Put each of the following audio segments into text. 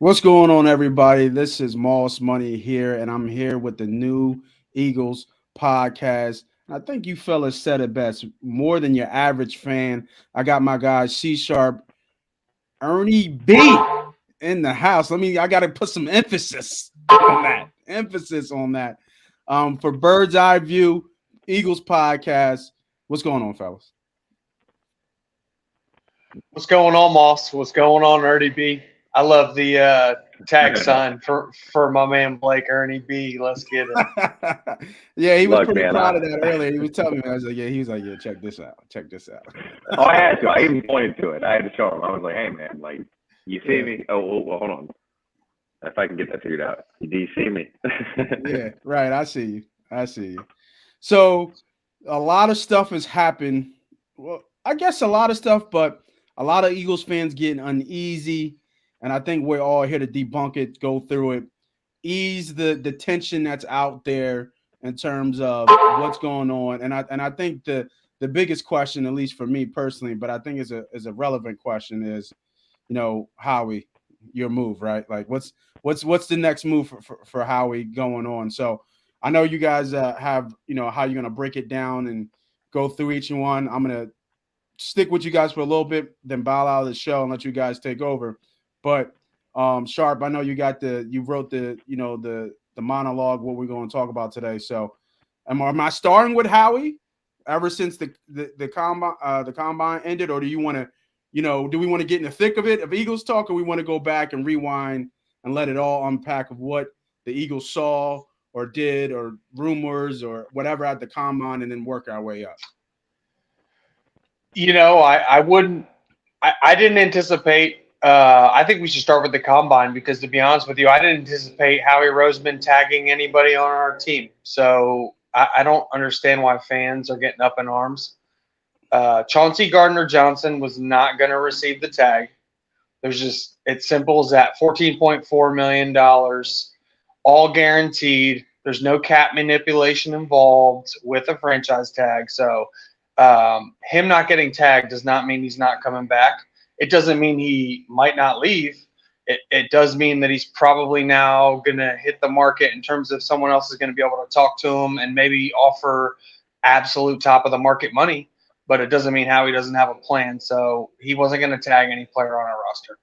What's going on, everybody? This is Moss Money here, and I'm here with the new Eagles podcast. I think you fellas said it best. More than your average fan. I got my guy C Sharp, Ernie B in the house. I got to put some emphasis on that. Emphasis on that. For Bird's Eye View Eagles podcast. What's going on, fellas? What's going on, Moss? What's going on, Ernie B? I love the tag sign for my man Blake Ernie B. Let's get it. Yeah, he was Look, pretty man, proud of that earlier. He was telling me, I was like, yeah, he was like, yeah, check this out. Check this out. Oh, I had to. I even pointed to it. I had to show him. I was like, hey, man, like, you see me? Oh, well, hold on. If I can get that figured out. Do you see me? Yeah, right. I see you. I see you. So a lot of stuff has happened. Well, I guess a lot of stuff, but a lot of Eagles fans getting uneasy. And I think we're all here to debunk it, go through it, ease the tension that's out there in terms of what's going on. And I think the biggest question, at least for me personally, but I think is a relevant question is, Howie, your move, right? Like what's the next move for Howie going on? So I know you guys have, how you're gonna break it down and go through each one. I'm gonna stick with you guys for a little bit, then bow out of the show and let you guys take over. But Sharp, I know you wrote the monologue, what we're going to talk about today. So am I starting with Howie ever since the combine ended, or do you want to, do we want to get in the thick of it of Eagles talk, or we want to go back and rewind and let it all unpack of what the Eagles saw or did or rumors or whatever at the combine and then work our way up? I wouldn't. I didn't anticipate. I think we should start with the combine because, to be honest with you, I didn't anticipate Howie Roseman tagging anybody on our team. So I don't understand why fans are getting up in arms. Chauncey Gardner-Johnson was not going to receive the tag. It's simple as that. $14.4 million, all guaranteed. There's no cap manipulation involved with a franchise tag. So him not getting tagged does not mean he's not coming back. It doesn't mean he might not leave. It does mean that he's probably now going to hit the market in terms of someone else is going to be able to talk to him and maybe offer absolute top of the market money. But it doesn't mean Howie doesn't have a plan. So he wasn't going to tag any player on our roster.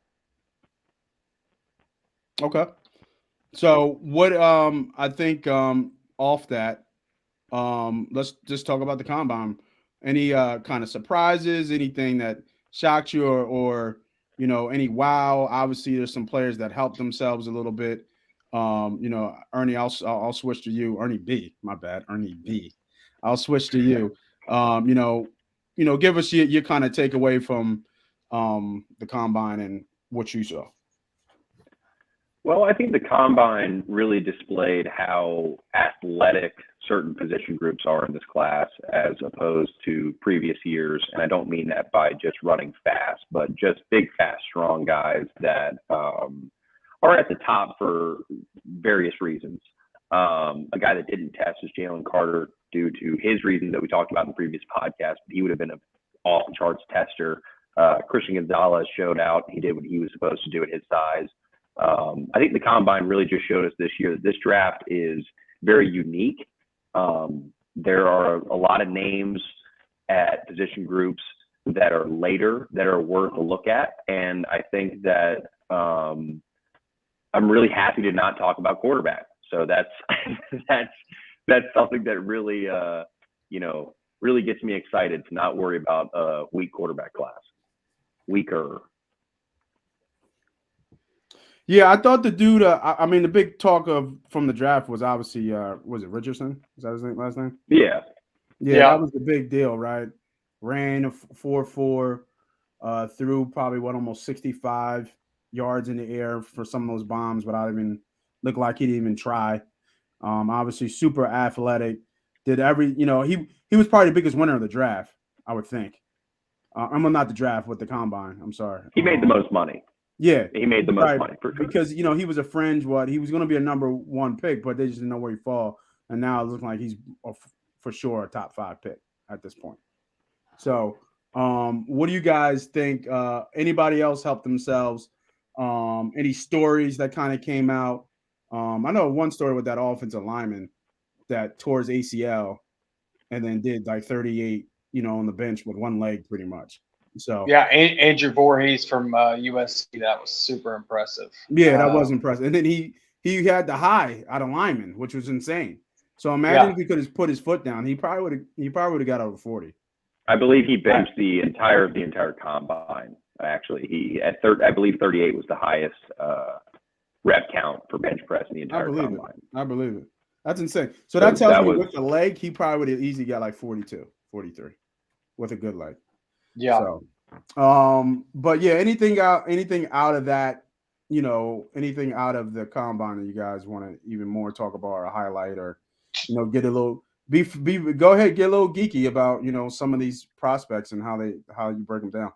Okay. So what I think off that, let's just talk about the combine. Any kind of surprises, anything that shocked you or any wow. Obviously there's some players that helped themselves a little bit. Ernie, I'll switch to you. Ernie B, my bad. Ernie B. I'll switch to you. Give us your kind of takeaway from the combine and what you saw. Well, I think the combine really displayed how athletic certain position groups are in this class as opposed to previous years. And I don't mean that by just running fast, but just big, fast, strong guys that are at the top for various reasons. A guy that didn't test is Jalen Carter due to his reasons that we talked about in the previous podcast, but he would have been an off-the-charts tester. Christian Gonzalez showed out. He did what he was supposed to do at his size. I think the combine really just showed us this year that this draft is very unique. There are a lot of names at position groups that are later that are worth a look at. And I think that I'm really happy to not talk about quarterback. So that's something that really, really gets me excited to not worry about a weak quarterback class. Weaker. Yeah, I thought the dude. The big talk from the draft was obviously was it Richardson? Is that his last name? Yeah. Yeah, that was the big deal, right? Ran a 4.4, threw probably almost 65 yards in the air for some of those bombs, without even look like he didn't even try. Obviously super athletic. Did he was probably the biggest winner of the draft, I would think. Not the draft, with the combine. I'm sorry. He made the most money. Yeah, he made the most money for sure. Because he was a fringe. He was going to be a number one pick, but they just didn't know where he fall. And now it looks like he's for sure a top 5 pick at this point. So, what do you guys think? Anybody else help themselves Any stories that kind of came out? I know one story with that offensive lineman that tore his ACL and then did like 38, on the bench with one leg pretty much. So Yeah, Andrew Voorhees from USC. That was super impressive. yeah, that was impressive. And then he had the high out of lineman, which was insane. So imagine if he could have put his foot down, he probably would have got over 40. I believe he benched the entire combine. Actually, I believe 38 was the highest rep count for bench press in the entire combine. I believe it. That's insane. So that tells me with the leg, he probably would have easily got like 42, 43 with a good leg. Yeah. So, but yeah, anything out of that, anything out of the combine that you guys want to even more talk about or highlight or, get a little go ahead, get a little geeky about, some of these prospects and how you break them down.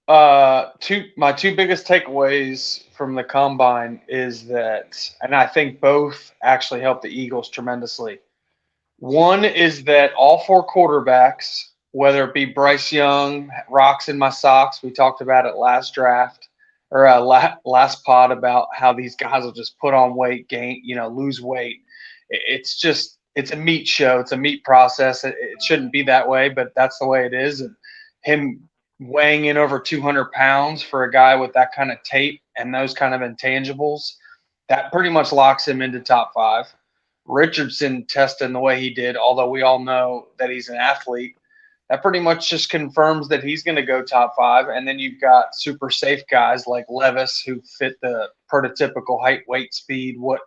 My two biggest takeaways from the combine is that, and I think both actually helped the Eagles tremendously. One is that all four quarterbacks, whether it be Bryce Young, rocks in my socks, we talked about it last draft or last pod about how these guys will just put on weight, lose weight. It's a meat show. It's a meat process. It shouldn't be that way, but that's the way it is. And him weighing in over 200 pounds for a guy with that kind of tape and those kind of intangibles, that pretty much locks him into top 5. Richardson testing the way he did, although we all know that he's an athlete, that pretty much just confirms that he's going to go top 5. And then you've got super safe guys like Levis who fit the prototypical height, weight, speed, what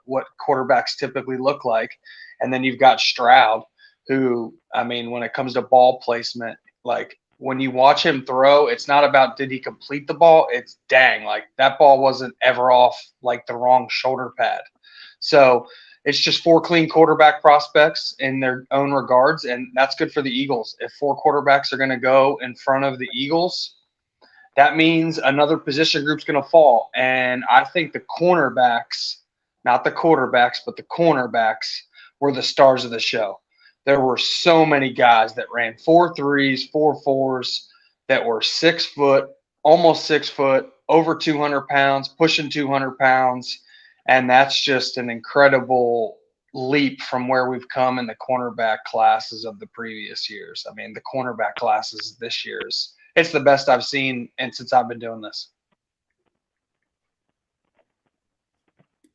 quarterbacks typically look like. And then you've got Stroud who, when it comes to ball placement, like when you watch him throw, it's not about did he complete the ball, it's dang, like that ball wasn't ever off like the wrong shoulder pad. So it's just 4 clean quarterback prospects in their own regards, and that's good for the Eagles. If 4 quarterbacks are going to go in front of the Eagles, that means another position group's going to fall. And I think the cornerbacks, not the quarterbacks, but the cornerbacks were the stars of the show. There were so many guys that ran 4.3s, 4.4s that were 6 foot, almost 6 foot, over 200 pounds, pushing 200 pounds. And that's just an incredible leap from where we've come in the cornerback classes of the previous years. The cornerback classes this year it's the best I've seen and since I've been doing this.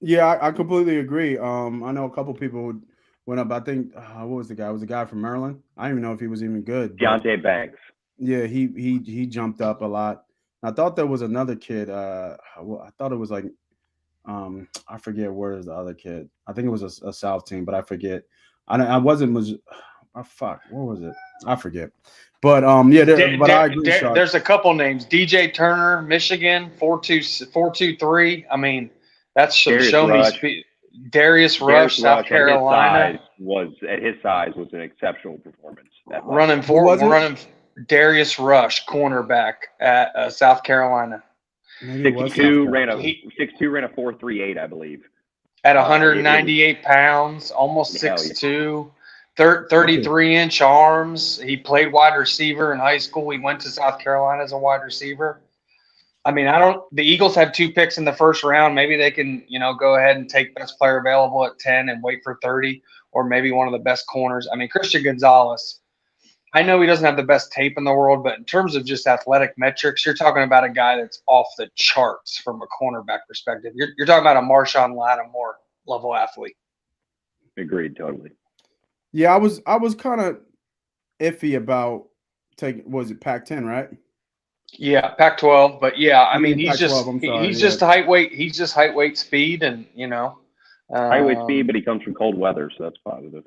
Yeah, I completely agree. I know a couple people went up. I think what was the guy? It was a guy from Maryland. I don't even know if he was even good. Deontay Banks. Yeah, he jumped up a lot. I thought there was another kid. I thought it was like I forget where is the other kid. I think it was a South team, but I forget. Fuck, what was it? I forget. But but I agree. There's a couple names. DJ Turner, Michigan, 4.23. That's some show me speed. Darius Rush, South Carolina. At his size was an exceptional performance. Running Darius Rush, cornerback at South Carolina. 6'2", ran a 4.38, I believe. At 198 pounds, almost 6'2", 33-inch arms. He played wide receiver in high school. He went to South Carolina as a wide receiver. The Eagles had 2 picks in the first round. Maybe they can, go ahead and take best player available at 10 and wait for 30, or maybe one of the best corners. Christian Gonzalez, I know he doesn't have the best tape in the world, but in terms of just athletic metrics, you're talking about a guy that's off the charts from a cornerback perspective. You're talking about a Marshawn Lattimore level athlete. Agreed, totally. Yeah, I was kind of iffy about was it Pac-10, right? Yeah, Pac-12, but yeah, he's just height weight. He's just height weight speed, and height weight speed, but he comes from cold weather, so that's positive.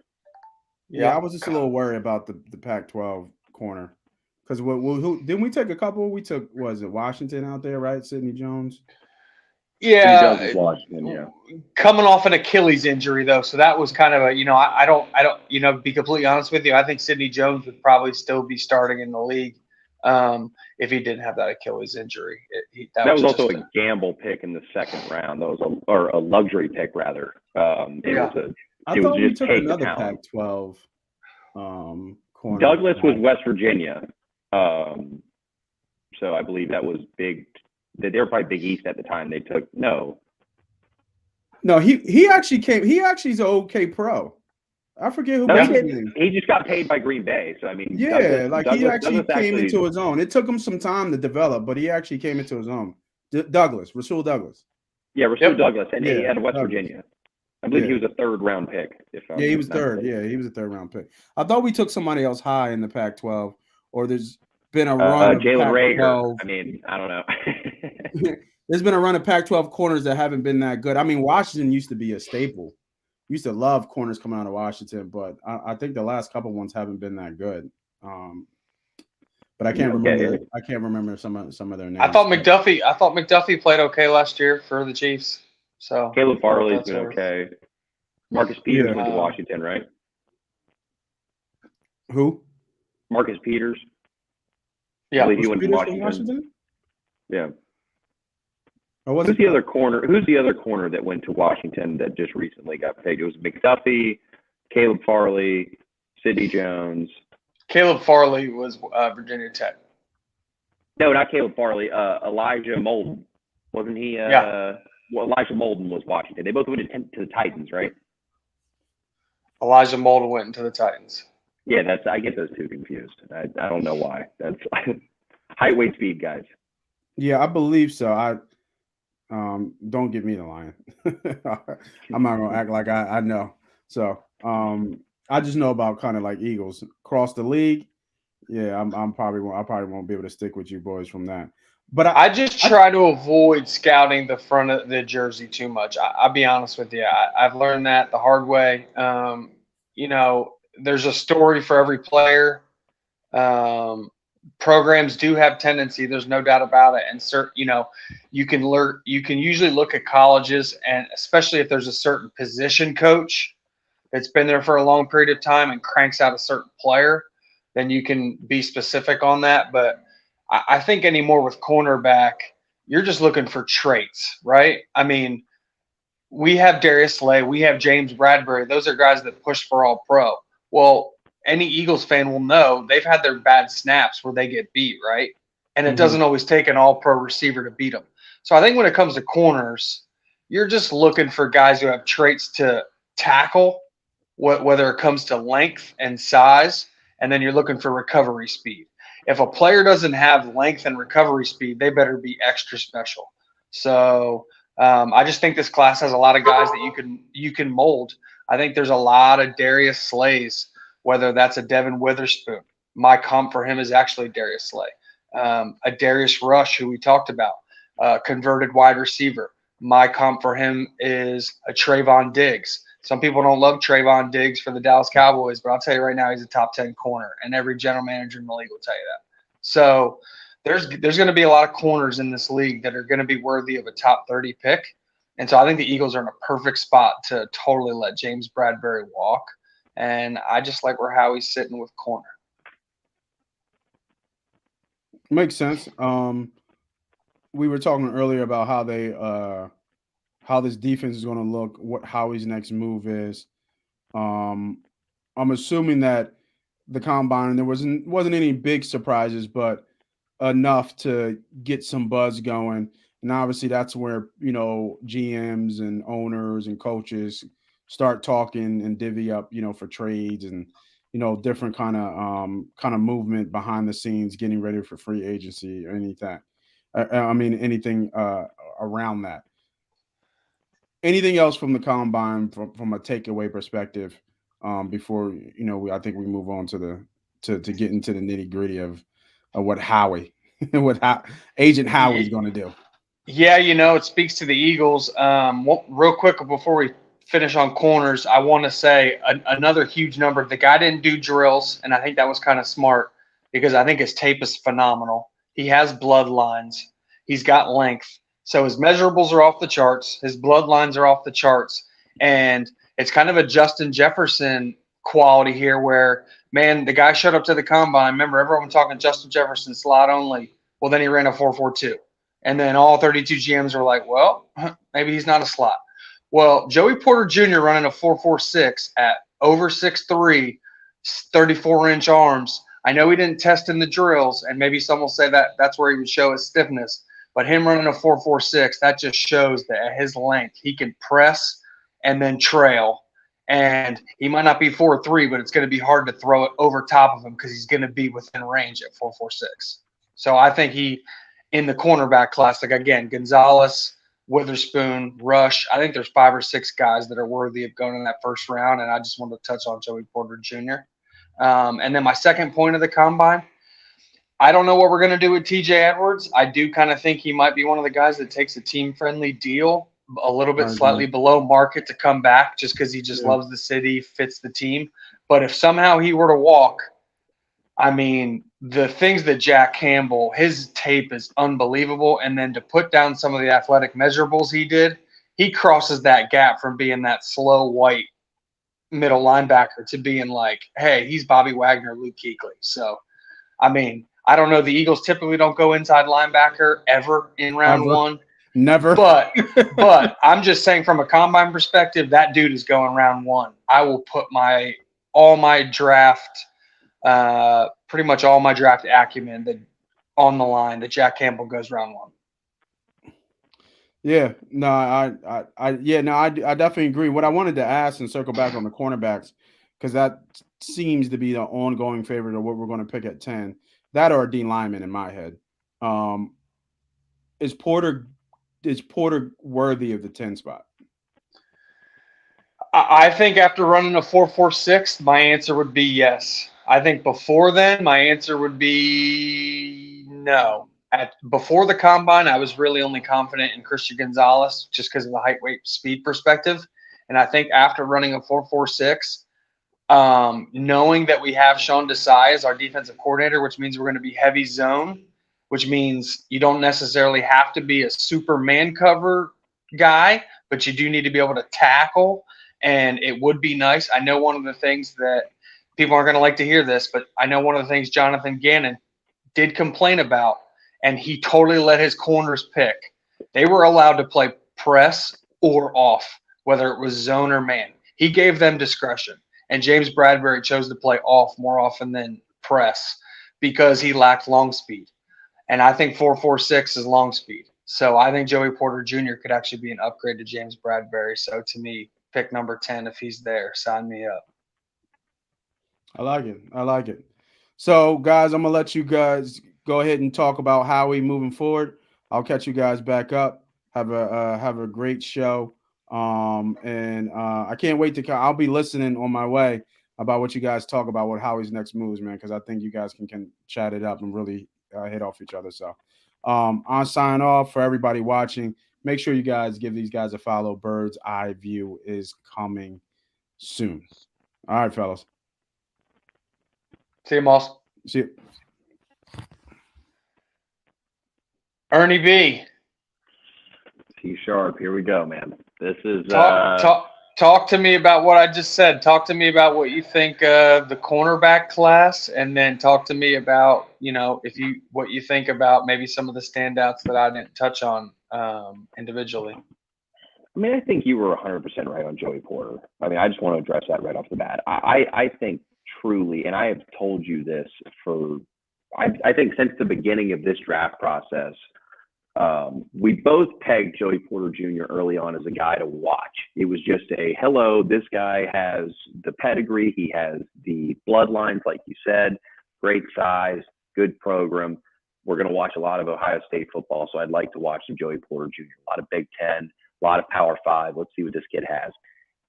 Yeah, I was just a little worried about the Pac-12 corner because who didn't we take a couple? We took was it Washington out there, right? Sidney Jones. Yeah, Sidney Jones Washington. Yeah, coming off an Achilles injury though, so that was kind of I don't be completely honest with you. I think Sidney Jones would probably still be starting in the league if he didn't have that Achilles injury. That was also a gamble pick in the second round. That was a luxury pick rather. I thought we took another Pac-12 corner. Douglas was West Virginia, so I believe that was big They were probably Big East at the time. They took no. No, he actually came. He actually is an okay pro. I forget who. No, was he his didn't. name. He just got paid by Green Bay. So I mean, Yeah, he actually Douglas came into his own. It took him some time to develop, but he actually came into his own. Rasul Douglas. Yeah, Rasul Douglas, and he out of West Douglas. Virginia. I believe he was a third-round pick. He was third. Yeah, he was a third-round pick. I thought we took somebody else high in the Pac-12, or there's been a run of Jalen Pac-12. Reagor. I mean, I don't know. There's been a run of Pac-12 corners that haven't been that good. I mean, Washington used to be a staple. Used to love corners coming out of Washington, but I think the last couple ones haven't been that good. But I can't remember. I can't remember some of their names. I thought McDuffie played okay last year for the Chiefs. So Caleb Farley's been okay. Marcus Peters went to Washington, right? Who? Marcus Peters. Yeah, he went to Washington. Yeah. Who's the other corner? Who's the other corner that went to Washington that just recently got paid? It was McDuffie, Caleb Farley, Sidney Jones. Caleb Farley was Virginia Tech. No, not Caleb Farley. Elijah Molden. Wasn't he? Well, Elijah Molden was Washington. They both went to the Titans, right? Elijah Molden went into the Titans. Yeah, I get those two confused. I don't know why. That's height, weight, speed, guys. Yeah, I believe so. Don't give me the line. I'm not gonna act like I know. So I just know about kind of like Eagles across the league. Yeah, I probably won't be able to stick with you boys from that. But I just try to avoid scouting the front of the jersey too much. I'll be honest with you. I've learned that the hard way. There's a story for every player. Programs do have tendency. There's no doubt about it. And you can usually look at colleges, and especially if there's a certain position coach that's been there for a long period of time and cranks out a certain player, then you can be specific on that. But I think anymore with cornerback, you're just looking for traits, right? I mean, we have Darius Slay, we have James Bradbury. Those are guys that push for all pro. Well, any Eagles fan will know they've had their bad snaps where they get beat, right? And it doesn't always take an all pro receiver to beat them. So I think when it comes to corners, you're just looking for guys who have traits to tackle, whether it comes to length and size, and then you're looking for recovery speed. If a player doesn't have length and recovery speed, they better be extra special. So I just think this class has a lot of guys that you can mold. I think there's a lot of Darius Slays, whether that's a Devin Witherspoon. My comp for him is actually Darius Slay. A Darius Rush, who we talked about, converted wide receiver. My comp for him is a Trayvon Diggs. Some people don't love Trayvon Diggs for the Dallas Cowboys, but I'll tell you right now, he's a top 10 corner, and every general manager in the league will tell you that. So there's going to be a lot of corners in this league that are going to be worthy of a top 30 pick. And so I think the Eagles are in a perfect spot to totally let James Bradbury walk. And I just like where Howie's sitting with corner. Makes sense. We were talking earlier about how this defense is going to look, what Howie's next move is. I'm assuming that the combine, there wasn't any big surprises, but enough to get some buzz going. And obviously that's where, GMs and owners and coaches start talking and divvy up, for trades and, different kind of movement behind the scenes, getting ready for free agency or anything. Anything around that. Anything else from the combine from a takeaway perspective before I think we move on to get into the nitty gritty of what Howie, Agent Howie's going to do. Yeah, it speaks to the Eagles. Real quick before we finish on corners, I want to say another huge number. The guy didn't do drills, and I think that was kind of smart because I think his tape is phenomenal. He has bloodlines. He's got length. So his measurables are off the charts. His bloodlines are off the charts. And it's kind of a Justin Jefferson quality here where, man, the guy showed up to the combine. Remember, everyone talking Justin Jefferson slot only. Well, then he ran a 4.42. And then all 32 GMs were like, well, maybe he's not a slot. Well, Joey Porter Jr. running a 4.46 at over 6'3", 34-inch arms. I know he didn't test in the drills, and maybe some will say that that's where he would show his stiffness. But him running a 4.46, that just shows that at his length, he can press and then trail. And he might not be 4.3, but it's going to be hard to throw it over top of him because he's going to be within range at 4.46. So I think in the cornerback class, like again, Gonzalez, Witherspoon, Rush, I think there's 5 or 6 guys that are worthy of going in that first round. And I just wanted to touch on Joey Porter Jr. And then my second point of the combine, I don't know what we're going to do with TJ Edwards. I do kind of think he might be one of the guys that takes a team-friendly deal, a little bit slightly below market to come back just because he just loves the city, fits the team. But if somehow he were to walk, I mean, the things that Jack Campbell, his tape is unbelievable. And then to put down some of the athletic measurables he did, he crosses that gap from being that slow white middle linebacker to being like, hey, he's Bobby Wagner, Luke Kuechly. So, I mean, I don't know. The Eagles typically don't go inside linebacker ever in round one. Never. But I'm just saying from a combine perspective, that dude is going round one. I will put pretty much all my draft acumen on the line that Jack Campbell goes round one. Yeah, no, I definitely agree. What I wanted to ask and circle back on the cornerbacks, because that seems to be the ongoing favorite of what we're going to pick at 10. That or a D lineman in my head. Is Porter worthy of the 10 spot? I think after running a 4.46, my answer would be yes. I think before then, my answer would be no. Before the combine, I was really only confident in Christian Gonzalez just because of the height, weight, speed perspective. And I think after running a 4.46, knowing that we have Sean Desai as our defensive coordinator, which means we're going to be heavy zone, which means you don't necessarily have to be a super man cover guy, but you do need to be able to tackle. And it would be nice. I know one of the things that people aren't going to like to hear this, but I know one of the things Jonathan Gannon did complain about, and he totally let his corners pick. They were allowed to play press or off, whether it was zone or man. He gave them discretion. And James Bradbury chose to play off more often than press because he lacked long speed. And I think 4.46 is long speed. So I think Joey Porter Jr. could actually be an upgrade to James Bradbury. So to me, pick number 10 if he's there. Sign me up. I like it. So, guys, I'm going to let you guys go ahead and talk about Howie moving forward. I'll catch you guys back up. Have a great show. And I can't wait to I'll be listening on my way about what you guys talk about with Howie's next moves, man, because I think you guys can chat it up and really hit off each other. So I'll sign off. For everybody watching, make sure you guys give these guys a follow. Bird's Eye View is coming soon. All right, fellas. See you, Moss. See you. Ernie B. T-sharp. Here we go, man. This is talk to me about what I just said. Talk to me about what you think of the cornerback class, and then talk to me about what you think about maybe some of the standouts that I didn't touch on individually. I mean, I think you were 100% right on Joey Porter. I mean, I just want to address that right off the bat. I think truly, and I have told you this I think since the beginning of this draft process, we both pegged Joey Porter Jr. early on as a guy to watch. It was just hello, this guy has the pedigree. He has the bloodlines, like you said, great size, good program. We're going to watch a lot of Ohio State football, so I'd like to watch some Joey Porter Jr., a lot of Big Ten, a lot of Power 5. Let's see what this kid has.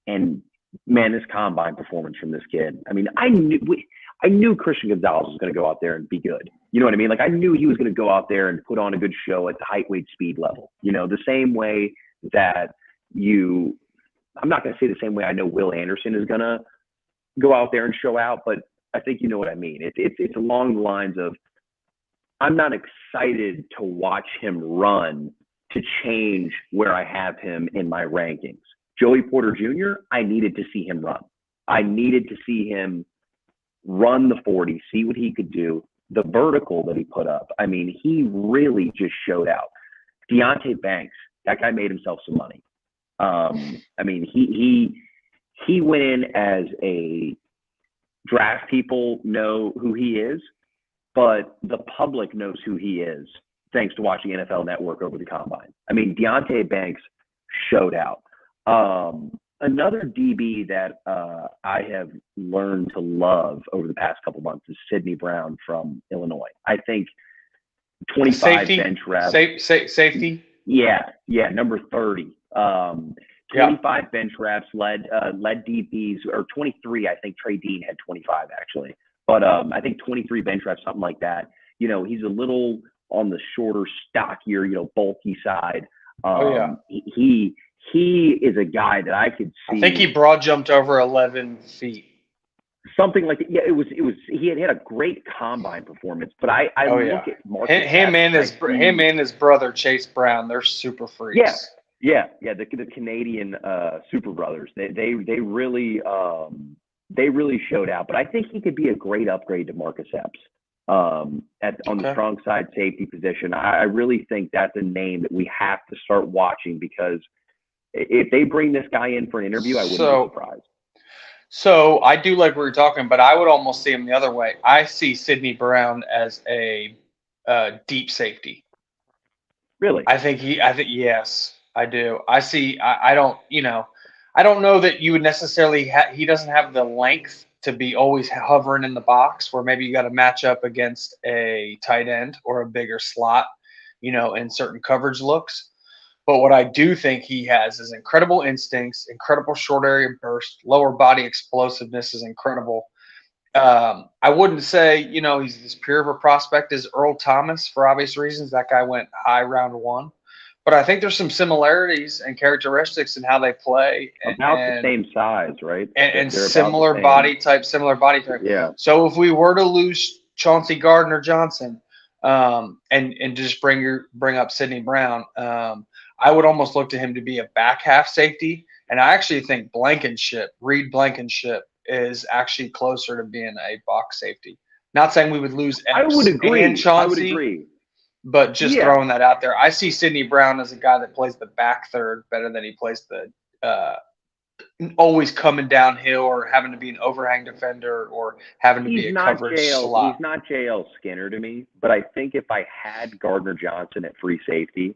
And, man, this combine performance from this kid. I mean, I knew Christian Gonzalez was going to go out there and be good. You know what I mean? Like, I knew he was going to go out there and put on a good show at the height, weight, speed level. You know, the same way that I'm not going to say the same way I know Will Anderson is going to go out there and show out, but I think you know what I mean. It's along the lines of, I'm not excited to watch him run to change where I have him in my rankings. Joey Porter Jr., I needed to see him run. I needed to see him run the 40, see what he could do. The vertical that he put up, I mean, he really just showed out. Deonte Banks, that guy made himself some money. I mean, he went in as a draft people know who he is, but the public knows who he is thanks to watching NFL Network over the combine. I mean, Deontay Banks showed out. Another DB that I have learned to love over the past couple months is Sidney Brown from Illinois. I think 25 Safety? bench reps. Safety? Yeah, number 30. 25 bench reps, led DBs, or 23. I think Trey Dean had 25 actually, but I think 23 bench reps, something like that. You know, he's a little on the shorter, stockier, bulky side. He is a guy that I could see. I think he broad jumped over 11 feet. Something like that. Yeah, it was. He had a great combine performance, but I look at Marcus him and his brother Chase Brown. They're super freaks. Yeah. The Canadian Super Brothers. They really showed out. But I think he could be a great upgrade to Marcus Epps on the strong side safety position. I really think that's a name that we have to start watching, because if they bring this guy in for an interview, I wouldn't be surprised. So I do like what you're talking, but I would almost see him the other way. I see Sidney Brown as a deep safety. Really? I think yes, I do. I don't know that you would necessarily he doesn't have the length to be always hovering in the box, where maybe you got to match up against a tight end or a bigger slot, in certain coverage looks. But what I do think he has is incredible instincts, incredible short area burst, lower body explosiveness is incredible. I wouldn't say, he's as pure of a prospect as Earl Thomas for obvious reasons. That guy went high round 1. But I think there's some similarities and characteristics in how they play. About the same size, right? And similar body type. Yeah. So if we were to lose Chauncey Gardner-Johnson and just bring up Sidney Brown, I would almost look to him to be a back half safety. And I actually think Reed Blankenship is actually closer to being a box safety. Not saying we would lose Epps I would agree. and Chauncey. But just throwing that out there, I see Sidney Brown as a guy that plays the back third better than he plays the always coming downhill or having to be an overhang defender or having to be a coverage slot. He's not JL Skinner to me, but I think if I had Gardner Johnson at free safety,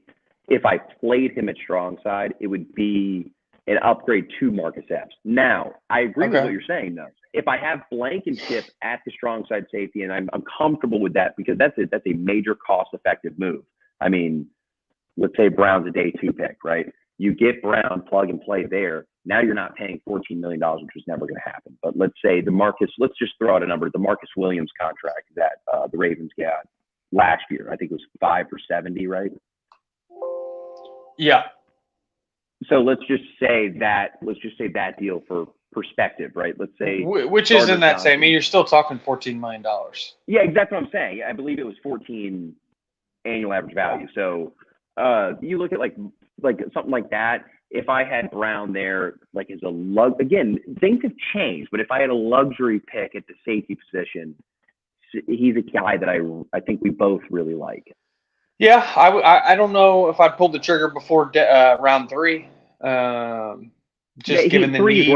if I played him at strong side, it would be an upgrade to Marcus Epps. Now, I agree with what you're saying, though. If I have Blankenship at the strong side safety, and I'm comfortable with that, because that's a major cost-effective move. I mean, let's say Brown's a day 2 pick, right? You get Brown, plug and play there. Now you're not paying $14 million, which was never going to happen. But let's say let's just throw out a number. The Marcus Williams contract that the Ravens got last year, I think it was 5 for 70, right? Yeah. So let's just say that deal for perspective, right? Let's say which is in that same. I mean, you're still talking $14 million. Yeah, exactly what I'm saying. I believe it was 14 annual average value. So you look at like something like that. If I had Brown there, like as again, things have changed. But if I had a luxury pick at the safety position, he's a guy that I think we both really like. Yeah, I don't know if I'd pulled the trigger before round 3. Given the needs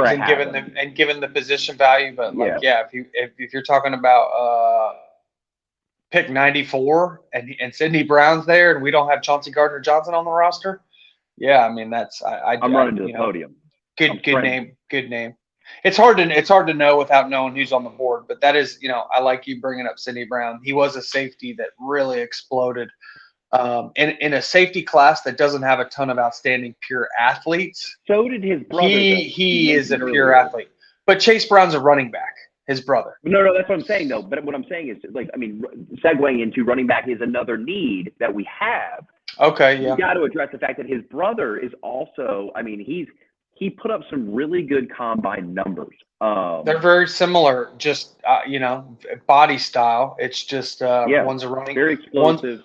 and given the position value, but if you're talking about pick 94 and Sidney Brown's there and we don't have Chauncey Gardner-Johnson on the roster, I mean I'm running to the podium. Good name. It's hard to know without knowing who's on the board, but that is I like you bringing up Sidney Brown. He was a safety that really exploded. In a safety class that doesn't have a ton of outstanding pure athletes. So did his brother. He is a pure athlete. But Chase Brown's a running back, his brother. No, that's what I'm saying, though. But what I'm saying is, segueing into running back is another need that we have. Okay, yeah. You got to address the fact that his brother is also, he put up some really good combine numbers. They're very similar, just, body style. It's just one's a running. Very explosive.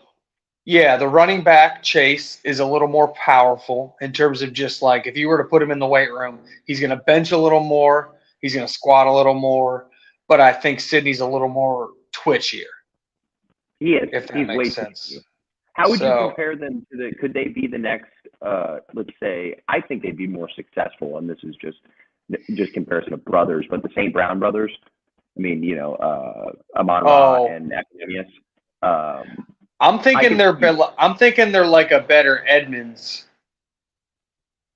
Yeah, the running back, Chase, is a little more powerful in terms of just like if you were to put him in the weight room, he's going to bench a little more, he's going to squat a little more, but I think Sidney's a little more twitchier. He is. If that makes sense. How would you compare them to could they be the next, let's say, I think they'd be more successful, and this is just comparison of brothers, but the St. Brown brothers, Amon-Ra and Equanimeous. I'm thinking they're like a better Edmonds.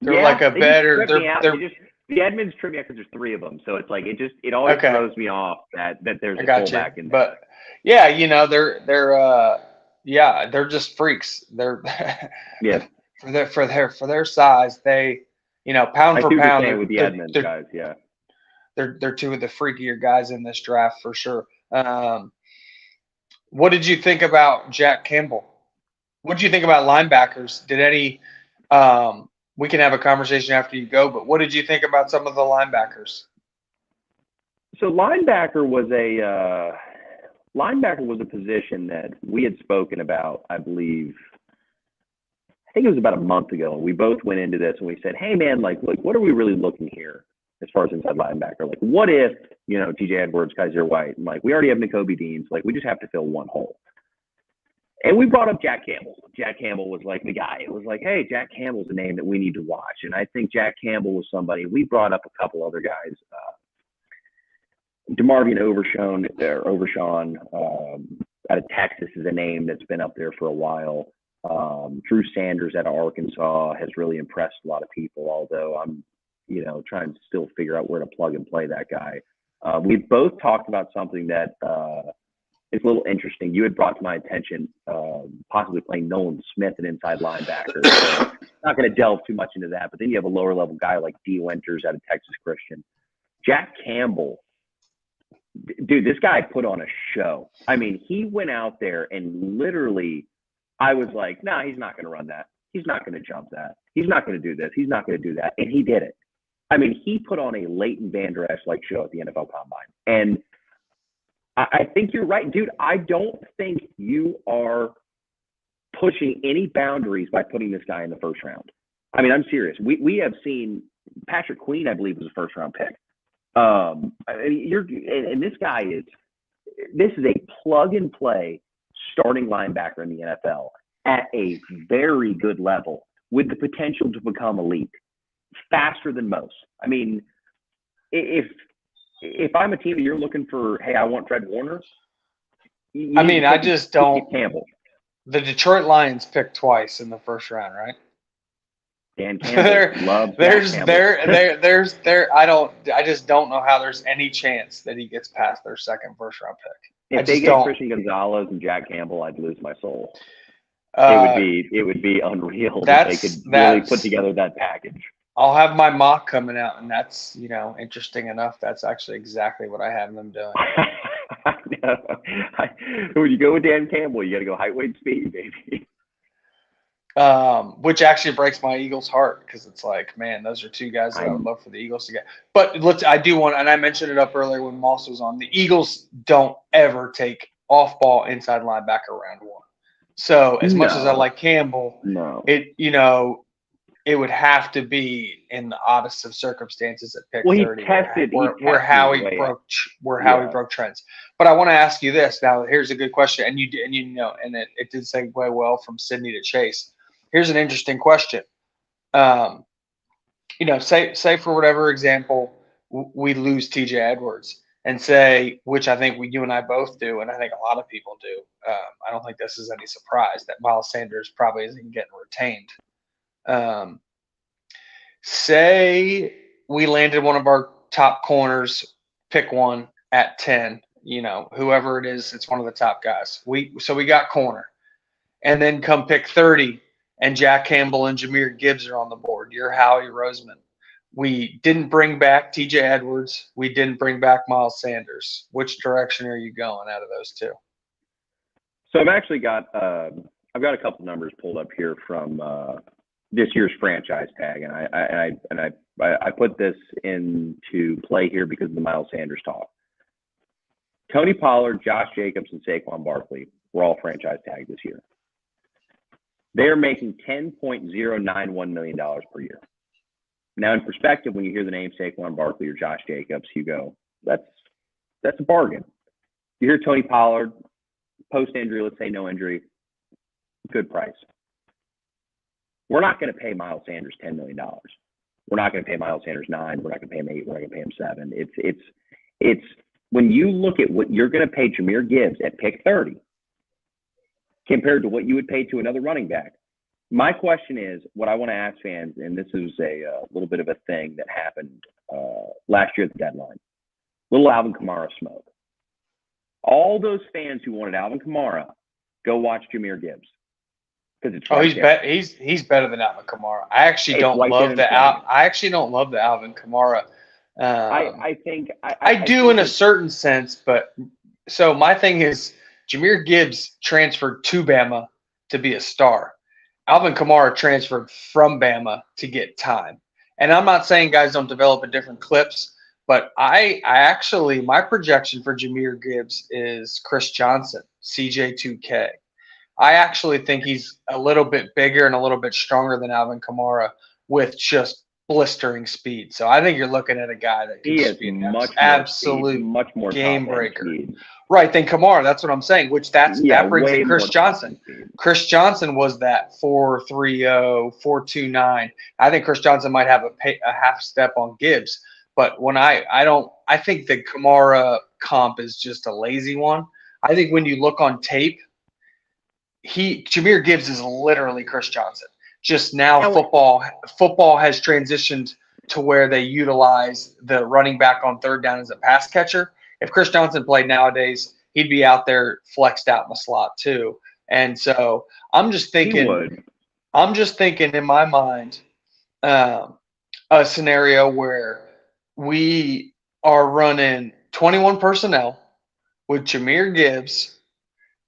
They're like a They just better. trip me out. They're The Edmonds trip me out because there's three of them, so it's like it always okay. throws me off that there's I a got fullback you. in there. But yeah, they're just freaks. They're Yeah, for their size, they pound I for see what you're pound, saying with the Edmonds guys. Yeah. they're two of the freakier guys in this draft for sure. What did you think about Jack Campbell? What did you think about linebackers? Did any we can have a conversation after you go, but what did you think about some of the linebackers? So linebacker was a position that we had spoken about, I believe. I think it was about a month ago. We both went into this and we said, "Hey, man, like what are we really looking here as far as inside linebacker? Like, what if T.J. Edwards, Kaiser White, and like we already have N'Kobe Dean, so like we just have to fill one hole." And we brought up Jack Campbell. Jack Campbell was like the guy. It was like, hey, Jack Campbell's a name that we need to watch. And I think Jack Campbell was somebody. We brought up a couple other guys. DeMarvion Overshawn out of Texas is a name that's been up there for a while. Drew Sanders out of Arkansas has really impressed a lot of people, although I'm, trying to still figure out where to plug and play that guy. We've both talked about something that it's a little interesting. You had brought to my attention possibly playing Nolan Smith, an inside linebacker. So not going to delve too much into that, but then you have a lower level guy like D. Winters out of Texas Christian. Jack Campbell, dude, this guy put on a show. I mean, he went out there and literally, I was like, nah, he's not going to run that. He's not going to jump that. He's not going to do this. He's not going to do that. And he did it. I mean, he put on a Leighton Vander Esch-like show at the NFL Combine. And I think you're right, dude. I don't think you are pushing any boundaries by putting this guy in the first round. I mean, I'm serious. We have seen Patrick Queen, I believe, was a first round pick. This guy this is a plug and play starting linebacker in the NFL at a very good level with the potential to become elite faster than most. I mean, if I'm a team and you're looking for, hey, I want Fred Warner. I just don't. Campbell. The Detroit Lions picked twice in the first round, right? Dan Campbell loves I just don't know how there's any chance that he gets past their second first round pick. If they get Christian Gonzalez and Jack Campbell, I'd lose my soul. It would be unreal if they could really put together that package. I'll have my mock coming out, and that's interesting enough. That's actually exactly what I have them doing. When you go with Dan Campbell, you got to go height, weight, speed, baby. Which actually breaks my Eagles' heart because it's like, man, those are two guys that I would love for the Eagles to get. But I do want, and I mentioned it up earlier when Moss was on. The Eagles don't ever take off-ball inside linebacker round one. So as much as I like Campbell, it would have to be in the oddest of circumstances at pick 30, where Howie broke trends. But I want to ask you this. Now, here's a good question, and it did segue well from Sydney to Chase. Here's an interesting question. Say for whatever example we lose T.J. Edwards, and say, which I think you and I both do, and I think a lot of people do. I don't think this is any surprise that Miles Sanders probably isn't getting retained. Say we landed one of our top corners, pick one at 10, whoever it is, it's one of the top guys. So we got corner, and then come pick 30 and Jack Campbell and Jahmyr Gibbs are on the board. You're Howie Roseman. We didn't bring back TJ Edwards. We didn't bring back Miles Sanders. Which direction are you going out of those two? So I've actually got I've got a couple numbers pulled up here from this year's franchise tag, and I put this into play here because of the Miles Sanders talk. Tony Pollard, Josh Jacobs, and Saquon Barkley were all franchise tagged this year. They are making $10.091 million per year. Now, in perspective, when you hear the name Saquon Barkley or Josh Jacobs, you go, that's a bargain. You hear Tony Pollard, post-injury, let's say no injury, good price. We're not going to pay Miles Sanders $10 million. We're not going to pay Miles Sanders $9. We're not going to pay him $8. We're not going to pay him $7. It's when you look at what you're going to pay Jahmyr Gibbs at pick 30, compared to what you would pay to another running back. My question is, what I want to ask fans, and this is a little bit of a thing that happened last year at the deadline. Little Alvin Kamara smoke. All those fans who wanted Alvin Kamara, go watch Jahmyr Gibbs. Because it's he's better than Alvin Kamara. I actually don't love the Alvin Kamara. I think I do in a certain sense, but so my thing is Jahmyr Gibbs transferred to Bama to be a star. Alvin Kamara transferred from Bama to get time. And I'm not saying guys don't develop at different clips, but I actually, my projection for Jahmyr Gibbs is Chris Johnson, CJ2K. I actually think he's a little bit bigger and a little bit stronger than Alvin Kamara with just blistering speed. So I think you're looking at a guy that can be an absolute game breaker. Right, than Kamara. That's what I'm saying, which that brings in Chris Johnson. Chris Johnson was that 4.30, 4.29. I think Chris Johnson might have a half step on Gibbs. But when I think the Kamara comp is just a lazy one. I think when you look on tape, Jahmyr Gibbs is literally Chris Johnson. Just now football has transitioned to where they utilize the running back on third down as a pass catcher. If Chris Johnson played nowadays, he'd be out there flexed out in the slot too. And so I'm just thinking in my mind a scenario where we are running 21 personnel with Jahmyr Gibbs,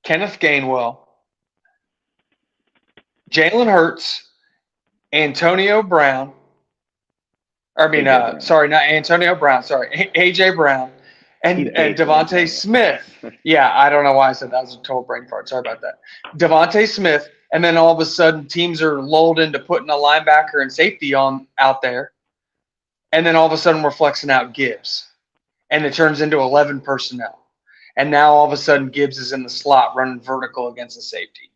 Kenneth Gainwell, Jalen Hurts, Antonio Brown. Not Antonio Brown. Sorry, AJ Brown and Devontae Smith. Yeah, I don't know why I said that. Was a total brain fart. Sorry about that. Devontae Smith, and then all of a sudden teams are lulled into putting a linebacker and safety out there, and then all of a sudden we're flexing out Gibbs, and it turns into 11 personnel, and now all of a sudden Gibbs is in the slot running vertical against the safety.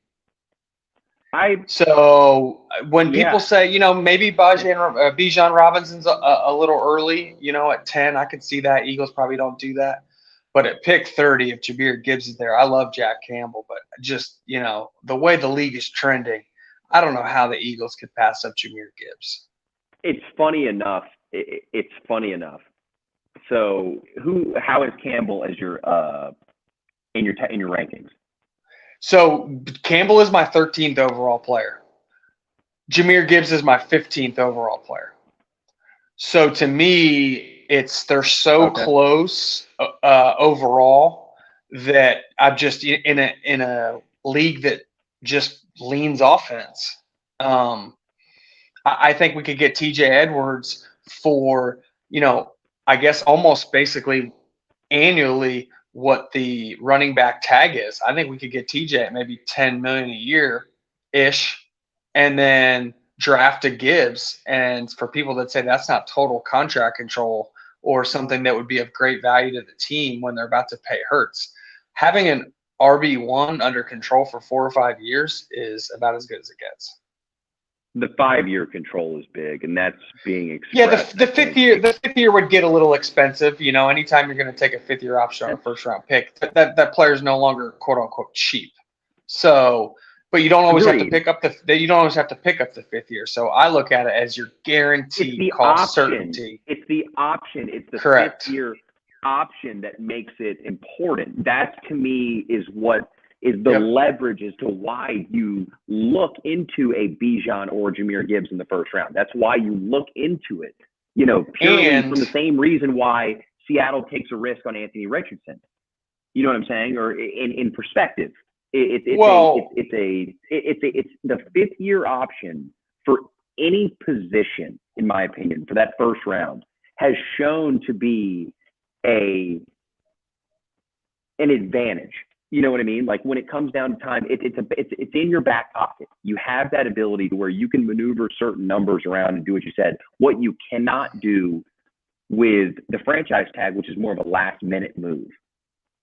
So when people say, maybe Bijan Robinson's a little early, at 10, I could see that. Eagles probably don't do that. But at pick 30, if Jahmyr Gibbs is there, I love Jack Campbell. But just, the way the league is trending, I don't know how the Eagles could pass up Jahmyr Gibbs. It's funny enough. So how is Campbell as your in your rankings? So Campbell is my 13th overall player. Jahmyr Gibbs is my 15th overall player. So to me, they're so close overall that I'm just in a league that just leans offense. I think we could get TJ Edwards for I guess almost basically annually what the running back tag is. I think we could get TJ at maybe $10 million a year ish, and then draft a Gibbs. And for people that say that's not total contract control or something that would be of great value to the team when they're about to pay Hurts, having an RB1 under control for 4 or 5 years is about as good as it gets. The 5-year control is big, and that's being expressed. Yeah, the fifth year would get a little expensive. Anytime you're going to take a 5th-year option on a first-round pick, that player is no longer quote unquote cheap. So, but you don't always have to pick up the 5th year. So I look at it as your guaranteed cost certainty. It's the option. It's the Correct. 5th-year option that makes it important. That to me is what is the leverage as to why you look into a Bijan or Jahmyr Gibbs in the first round. That's why you look into it, purely from the same reason why Seattle takes a risk on Anthony Richardson. You know what I'm saying? Or in perspective, it's the 5th-year option for any position, in my opinion, for that first round has shown to be an advantage. You know what I mean? Like when it comes down to time, it's in your back pocket. You have that ability to where you can maneuver certain numbers around and do what you said. What you cannot do with the franchise tag, which is more of a last minute move.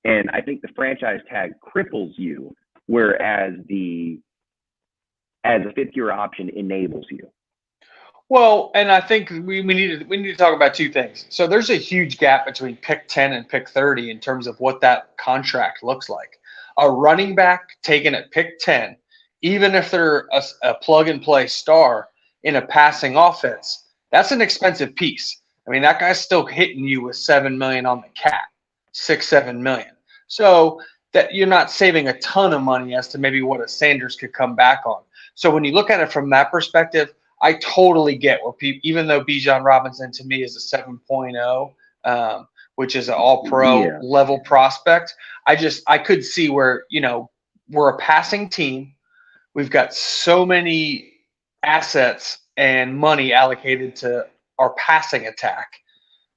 And I think the franchise tag cripples you, whereas as a 5th-year option enables you. Well, and I think we need to talk about 2 things. So there's a huge gap between pick 10 and pick 30 in terms of what that contract looks like. A running back taken at pick 10, even if they're a plug-and-play star in a passing offense, that's an expensive piece. I mean, that guy's still hitting you with $7 million on the cap, 6-7 million. So that you're not saving a ton of money as to maybe what a Sanders could come back on. So when you look at it from that perspective, I totally get where people, even though Bijan Robinson to me is a 7.0, which is an all-pro level prospect, I could see where, we're a passing team. We've got so many assets and money allocated to our passing attack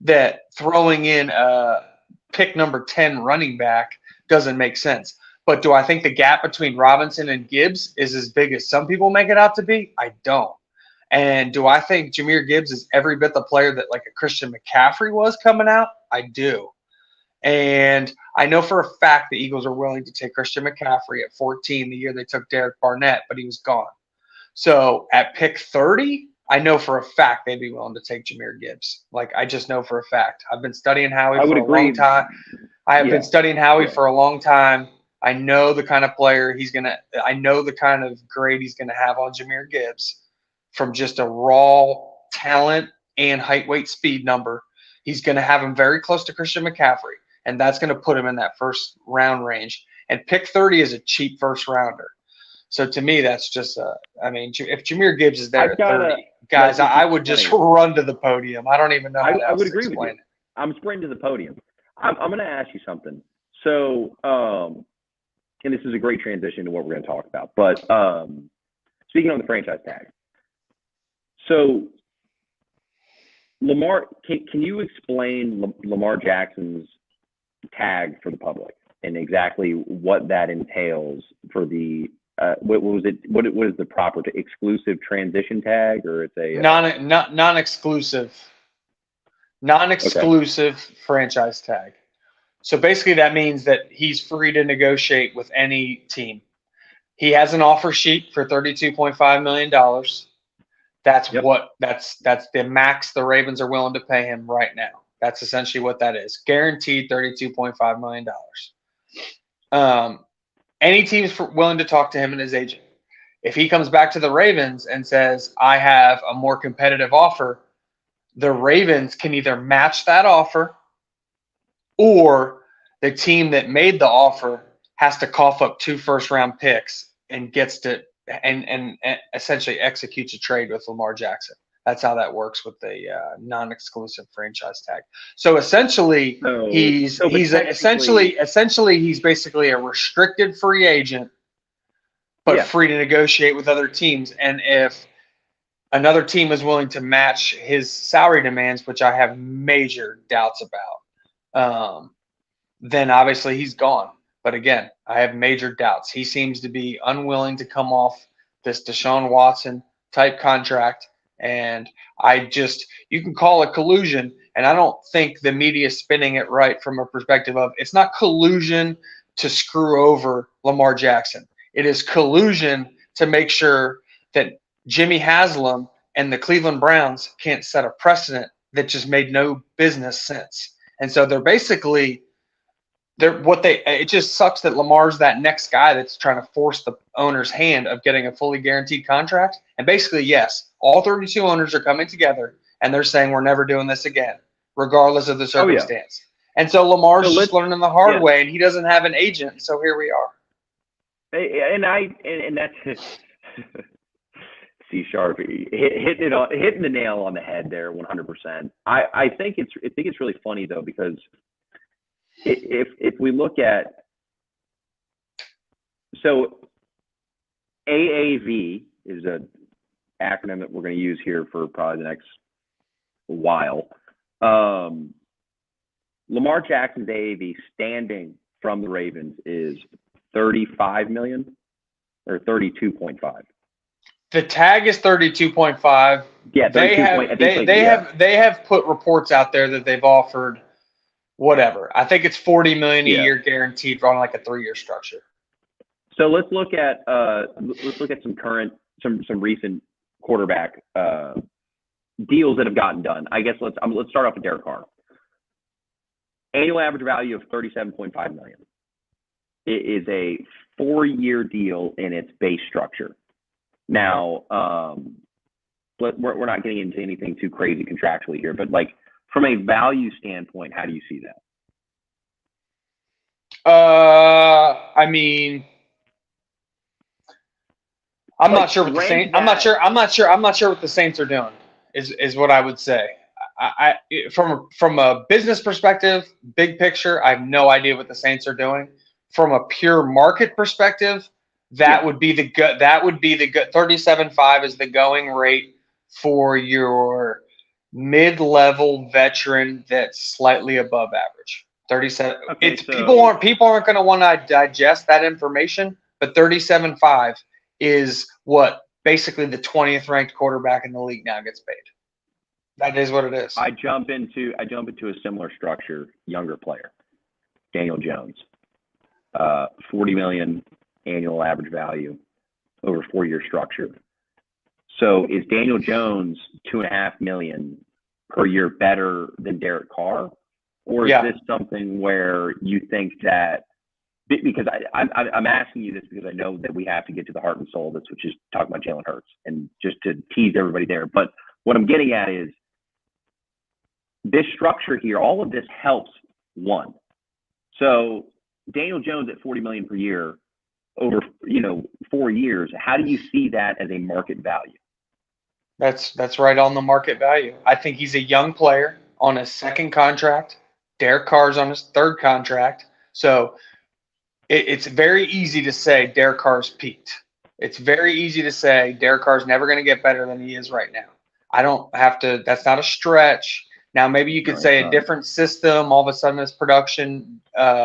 that throwing in a pick number 10 running back doesn't make sense. But do I think the gap between Robinson and Gibbs is as big as some people make it out to be? I don't. And do I think Jahmyr Gibbs is every bit the player that like a Christian McCaffrey was coming out? I do. And I know for a fact the Eagles are willing to take Christian McCaffrey at 14 the year they took Derek Barnett, but he was gone. So at pick 30, I know for a fact they'd be willing to take Jahmyr Gibbs. Like, I just know for a fact. I've been studying Howie for a long time. I have been studying Howie for a long time. I know the kind of player I know the kind of grade he's going to have on Jahmyr Gibbs from just a raw talent and height, weight, speed number. He's going to have him very close to Christian McCaffrey, and that's going to put him in that first round range. And pick 30 is a cheap first rounder. So to me, that's just if Jahmyr Gibbs is there at 30, guys, I would just run to the podium. I don't even know how I would agree with you. It. I'm sprinting to the podium. I'm going to ask you something. So, and this is a great transition to what we're going to talk about. But speaking on the franchise tag, so Lamar, can you explain Lamar Jackson's tag for the public and exactly what that entails for the what was it? What is the proper exclusive transition tag, or it's a non-exclusive franchise tag? So basically, that means that he's free to negotiate with any team. He has an offer sheet for $32.5 million. That's that's the max the Ravens are willing to pay him right now. That's essentially what that is. Guaranteed $32.5 million. Any team's willing to talk to him and his agent. If he comes back to the Ravens and says, I have a more competitive offer, the Ravens can either match that offer or the team that made the offer has to cough up 2 first-round picks and gets to and essentially executes a trade with Lamar Jackson. That's how that works with the non-exclusive franchise tag. So essentially, he's basically a restricted free agent, but free to negotiate with other teams. And if another team is willing to match his salary demands, which I have major doubts about, then obviously he's gone. But again, I have major doubts. He seems to be unwilling to come off this Deshaun Watson type contract. And you can call it collusion. And I don't think the media is spinning it right from a perspective of it's not collusion to screw over Lamar Jackson. It is collusion to make sure that Jimmy Haslam and the Cleveland Browns can't set a precedent that just made no business sense. And so they're basically it just sucks that Lamar's that next guy that's trying to force the owner's hand of getting a fully guaranteed contract. And basically, yes, all 32 owners are coming together and they're saying we're never doing this again, regardless of the circumstance. And so Lamar's just learning the hard way, and he doesn't have an agent. So here we are. And that's C Sharp hitting the nail on the head there, 100%. I think it's really funny though, because if we look at, so AAV is an acronym that we're going to use here for probably the next while. Lamar Jackson's AAV standing from the Ravens is 35 million or 32.5. The tag is 32.5. Yeah, they have put reports out there that they've offered whatever. I think it's 40 million a year guaranteed on like a 3-year structure. So let's look at some recent quarterback deals that have gotten done. I guess let's start off with Derek Carr. Annual average value of $37.5 million. It is a 4-year deal in its base structure. Now, we're not getting into anything too crazy contractually here, but like from a value standpoint, how do you see that? I mean, I'm not sure what the Saints. I'm not sure what the Saints are doing. Is what I would say. From a business perspective, big picture, I have no idea what the Saints are doing. From a pure market perspective, that would be the good. 37.5 is the going rate for your mid-level veteran that's slightly above average. 37. Okay, people aren't going to want to digest that information, but 37.5 is what basically the 20th ranked quarterback in the league now gets paid. That is what it is. I jump into a similar structure, younger player, Daniel Jones, $40 million annual average value over 4-year structure. So is Daniel Jones $2.5 million per year better than Derek Carr, or is this something where you think that? Because I'm asking you this because I know that we have to get to the heart and soul of this, which is talking about Jalen Hurts, and just to tease everybody there. But what I'm getting at is this structure here. All of this helps one. So Daniel Jones at $40 million per year over 4 years. How do you see that as a market value? That's right on the market value. I think he's a young player on his second contract. Derek Carr's on his third contract. So it's very easy to say Derek Carr's peaked. It's very easy to say Derek Carr's never going to get better than he is right now. I don't have to. That's not a stretch. Now, maybe you could say a different system. All of a sudden, his production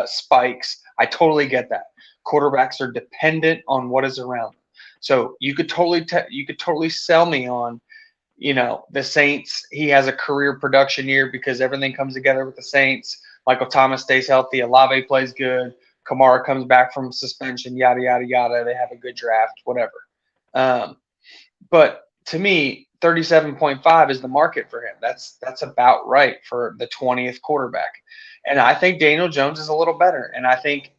spikes. I totally get that. Quarterbacks are dependent on what is around them. So you could totally sell me on, the Saints. He has a career production year because everything comes together with the Saints. Michael Thomas stays healthy. Olave plays good. Kamara comes back from suspension, yada, yada, yada. They have a good draft, whatever. But to me, 37.5 is the market for him. That's about right for the 20th quarterback. And I think Daniel Jones is a little better. And I think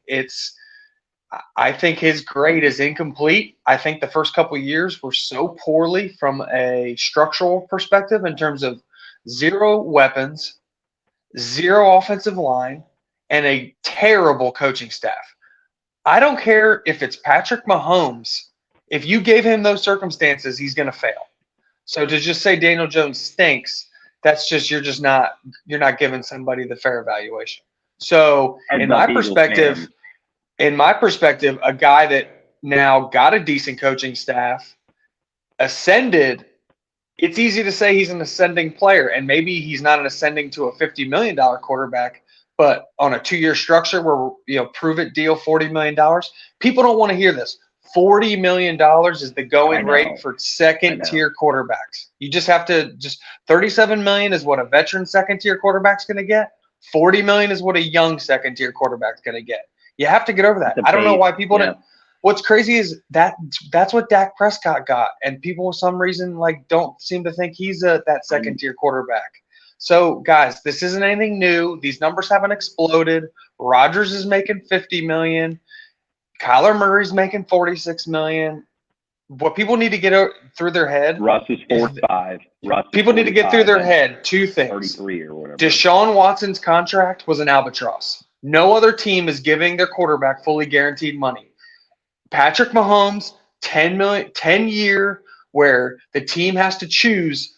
his grade is incomplete. I think the first couple of years were so poorly from a structural perspective in terms of 0 weapons, 0 offensive line, and a terrible coaching staff. I don't care if it's Patrick Mahomes. If you gave him those circumstances, he's going to fail. So to just say Daniel Jones stinks, that's just you're not giving somebody the fair evaluation. So in my perspective, a guy that now got a decent coaching staff, ascended, it's easy to say he's an ascending player, and maybe he's not an ascending to a $50 million quarterback, but on a 2-year structure where, prove it deal $40 million, people don't want to hear this. $40 million is the going rate for second-tier quarterbacks. You just have to $37 million is what a veteran second-tier quarterback's going to get. $40 million is what a young second-tier quarterback's going to get. You have to get over that. I don't know why people didn't. What's crazy is that's what Dak Prescott got, and people for some reason don't seem to think he's that second-tier quarterback. So, guys, this isn't anything new. These numbers haven't exploded. Rodgers is making $50 million. Kyler Murray's making $46 million. What people need to get through their head. Russ is 4.5. People need to get through their head 2 things. 33 or whatever. Deshaun Watson's contract was an albatross. No other team is giving their quarterback fully guaranteed money. Patrick Mahomes, 10-year, where the team has to choose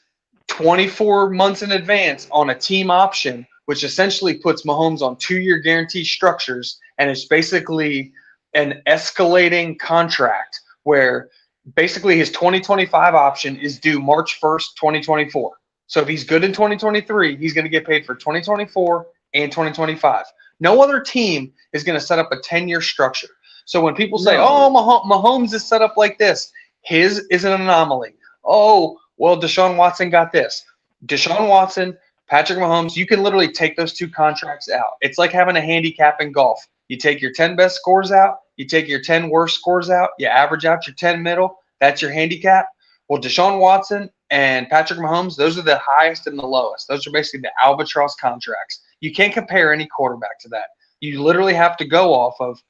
24 months in advance on a team option, which essentially puts Mahomes on 2-year guarantee structures, and it's basically an escalating contract where basically his 2025 option is due March 1st, 2024. So if he's good in 2023, he's going to get paid for 2024 and 2025. No other team is going to set up a 10-year structure. So when people say, Mahomes is set up like this, his is an anomaly. Oh, well, Deshaun Watson got this. Deshaun Watson, Patrick Mahomes, you can literally take those 2 contracts out. It's like having a handicap in golf. You take your 10 best scores out, you take your 10 worst scores out, you average out your 10 middle, that's your handicap. Well, Deshaun Watson and Patrick Mahomes, those are the highest and the lowest. Those are basically the albatross contracts. You can't compare any quarterback to that. You literally have to go off of,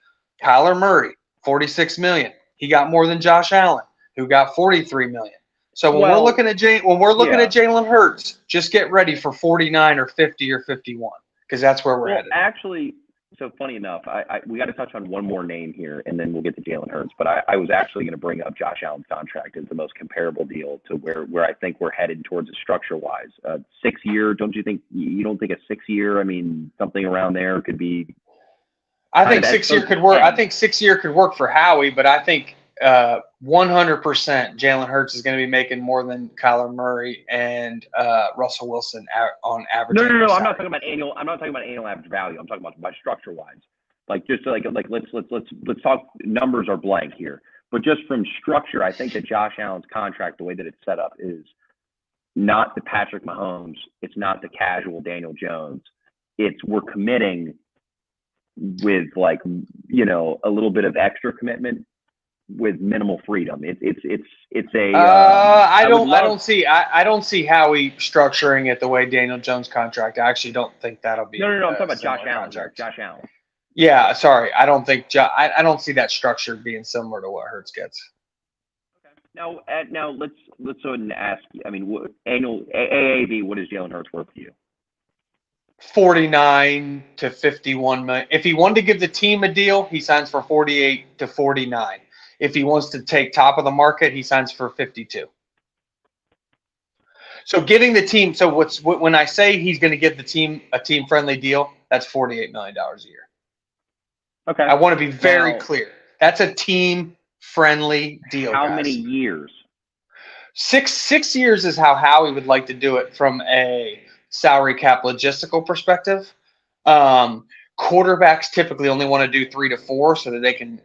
Kyler Murray, $46 million. He got more than Josh Allen, who got $43 million. So when we're looking at Jalen Hurts, just get ready for 49 or 50 or 51, because that's where we're headed. Actually, so funny enough, we got to touch on one more name here, and then we'll get to Jalen Hurts. But I was actually going to bring up Josh Allen's contract as the most comparable deal to where I think we're headed towards a structure-wise. 6-year, you don't think a 6-year? I mean, something around there could be. I think 6-year could work. I think 6-year could work for Howie, but I think 100% Jalen Hurts is going to be making more than Kyler Murray and Russell Wilson on average. No. I'm not talking about annual. I'm not talking about annual average value. I'm talking about structure wise. Like just like let's talk. Numbers are blank here, but just from structure, I think that Josh Allen's contract, the way that it's set up, is not the Patrick Mahomes. It's not the casual Daniel Jones. We're committing with a little bit of extra commitment with minimal freedom. It's a. I don't see Howie structuring it the way Daniel Jones contract. I actually don't think that'll be. No. I'm talking about Josh Allen. Josh Allen. Yeah, sorry. I don't think I don't see that structure being similar to what Hurts gets. Okay. Now let's go ahead and ask. I mean, annual AAV. What is Jalen Hurts worth for you? 49 to 51 million. If he wanted to give the team a deal, he signs for 48 to 49. If he wants to take top of the market, he signs for 52. So giving the team, when I say he's going to give the team a team-friendly deal, that's $48 million a year. Okay. I want to be very clear. That's a team-friendly deal. How many years? 6 years is how Howie would like to do it from a salary cap logistical perspective. Quarterbacks typically only want to do 3 to 4 so that they can,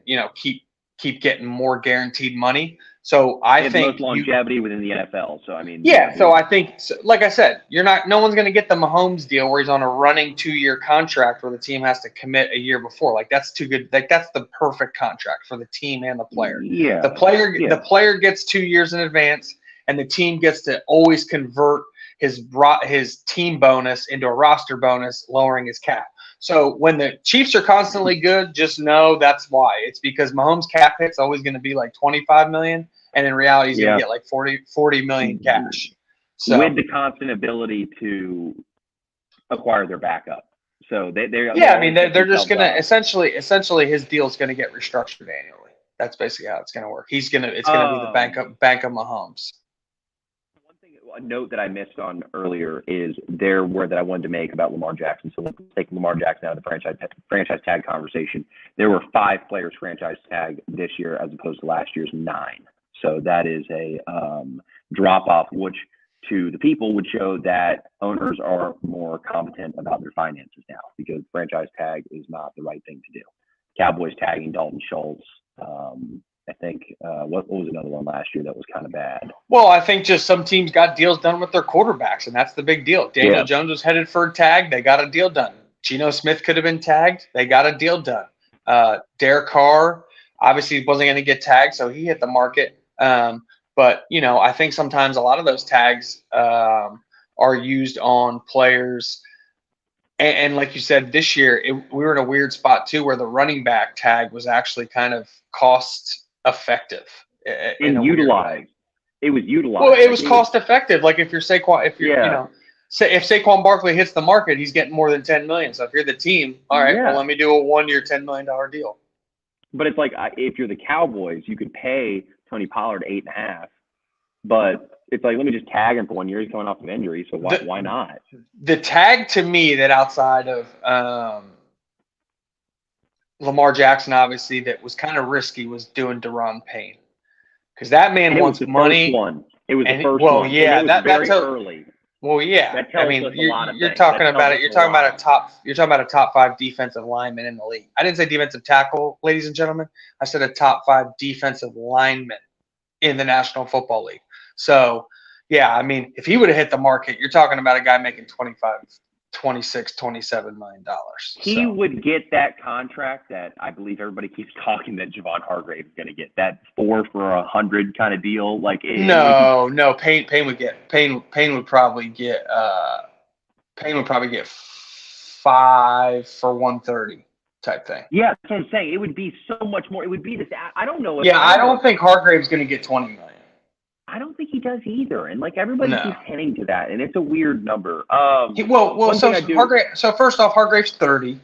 keep getting more guaranteed money. So I think most longevity within the NFL. So I mean, So I think, like I said, no one's going to get the Mahomes deal where he's on a running 2-year contract where the team has to commit a year before. Like that's too good. Like that's the perfect contract for the team and the player. Yeah. The player gets 2 years in advance, and the team gets to always convert his team bonus into a roster bonus, lowering his cap. So when the Chiefs are constantly good, just know that's why. It's because Mahomes' cap hit's always going to be like $25 million, and in reality, he's going to get like 40 million cash. So with the constant ability to acquire their backup. So they're just going to essentially his deal is going to get restructured annually. That's basically how it's going to work. It's going to be the bank of Mahomes. A note that I missed on earlier is that I wanted to make about Lamar Jackson. So let's take Lamar Jackson out of the franchise tag conversation. There were 5 players franchise tagged this year as opposed to last year's 9. So that is a drop off, which to the people would show that owners are more competent about their finances now, because franchise tag is not the right thing to do. Cowboys tagging Dalton Schultz. I think what was another one last year that was kind of bad? Well, I think just some teams got deals done with their quarterbacks, and that's the big deal. Daniel Jones was headed for a tag. They got a deal done. Geno Smith could have been tagged. They got a deal done. Derek Carr obviously wasn't going to get tagged, so he hit the market. But, I think sometimes a lot of those tags are used on players. And like you said, this year, we were in a weird spot, too, where the running back tag was actually kind of cost effective and utilized. It was utilized. Well, it was cost effective. Like if Saquon Barkley hits the market, he's getting more than $10 million. So if you're the team, all right, well, let me do a 1-year $10 million deal. But it's like if you're the Cowboys, you could pay Tony Pollard 8.5, but it's like, let me just tag him for 1 year. He's coming off an injury, so why not? The tag to me that outside of Lamar Jackson, obviously, that was kind of risky was doing Daron Payne, because that man wants money. It was the first one. Well, yeah, that's early. Well, yeah. I mean, you're talking about a top 5 defensive lineman in the league. I didn't say defensive tackle, ladies and gentlemen. I said a top 5 defensive lineman in the National Football League. So, yeah, I mean, if he would have hit the market, you're talking about a guy making $26, $27 million. He would get that contract that I believe everybody keeps talking that Javon Hargrave is going to get, that 4 for 100 kind of deal. Like no, Payne would probably get 5 for 130. type thing. Yeah, that's what I'm saying. It would be so much more. It would be this. I don't know. I don't think Hargrave's going to get $20 million. I don't think he does either. And like everybody No. keeps hinting to that, and it's a weird number. So first off, Hargrave's 30.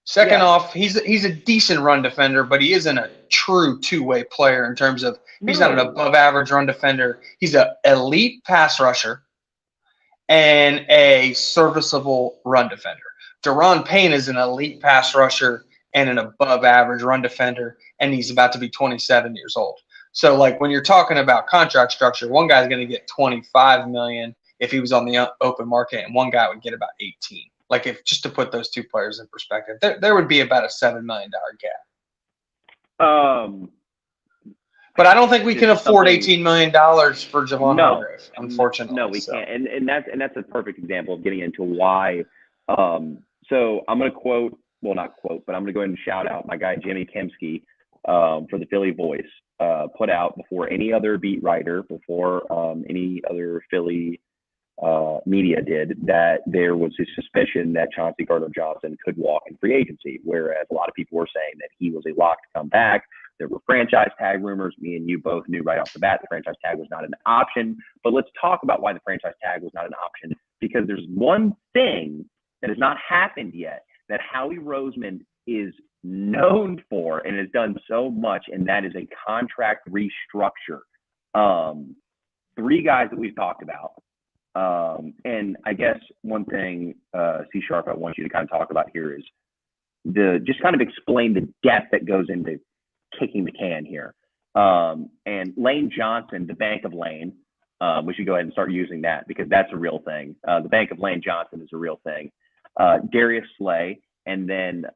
Second Yeah. off, he's a decent run defender, but he isn't a true two-way player in terms of he's not an above-average run defender. He's an elite pass rusher and a serviceable run defender. Deron Payne is an elite pass rusher and an above-average run defender, and he's about to be 27 years old. So, like, when you're talking about contract structure, one guy's going to get $25 million if he was on the open market, and one guy would get about 18. Like, if just to put those two players in perspective, there would be about a $7 million gap. But I don't think we can afford $18 million for Javon Hargrave, unfortunately. No, we can't. And that's a perfect example of getting into why. So I'm going to quote, well, not quote, but I'm going to go ahead and shout out my guy Jimmy Kemsky for the Philly Voice. Put out before any other beat writer, before any other Philly media did, that there was a suspicion that Chauncey Gardner-Johnson could walk in free agency, whereas a lot of people were saying that he was a lock to come back. There were franchise tag rumors. Me and you both knew right off the bat the franchise tag was not an option. But let's talk about why the franchise tag was not an option, because there's one thing that has not happened yet that Howie Roseman is known for and has done so much, and that is a contract restructure. 3 guys that we've talked about. And I guess one thing, C Sharp, I want you to kind of talk about here is just kind of explain the depth that goes into kicking the can here. And Lane Johnson, the Bank of Lane, we should go ahead and start using that because that's a real thing. The Bank of Lane Johnson is a real thing. Darius Slay, and then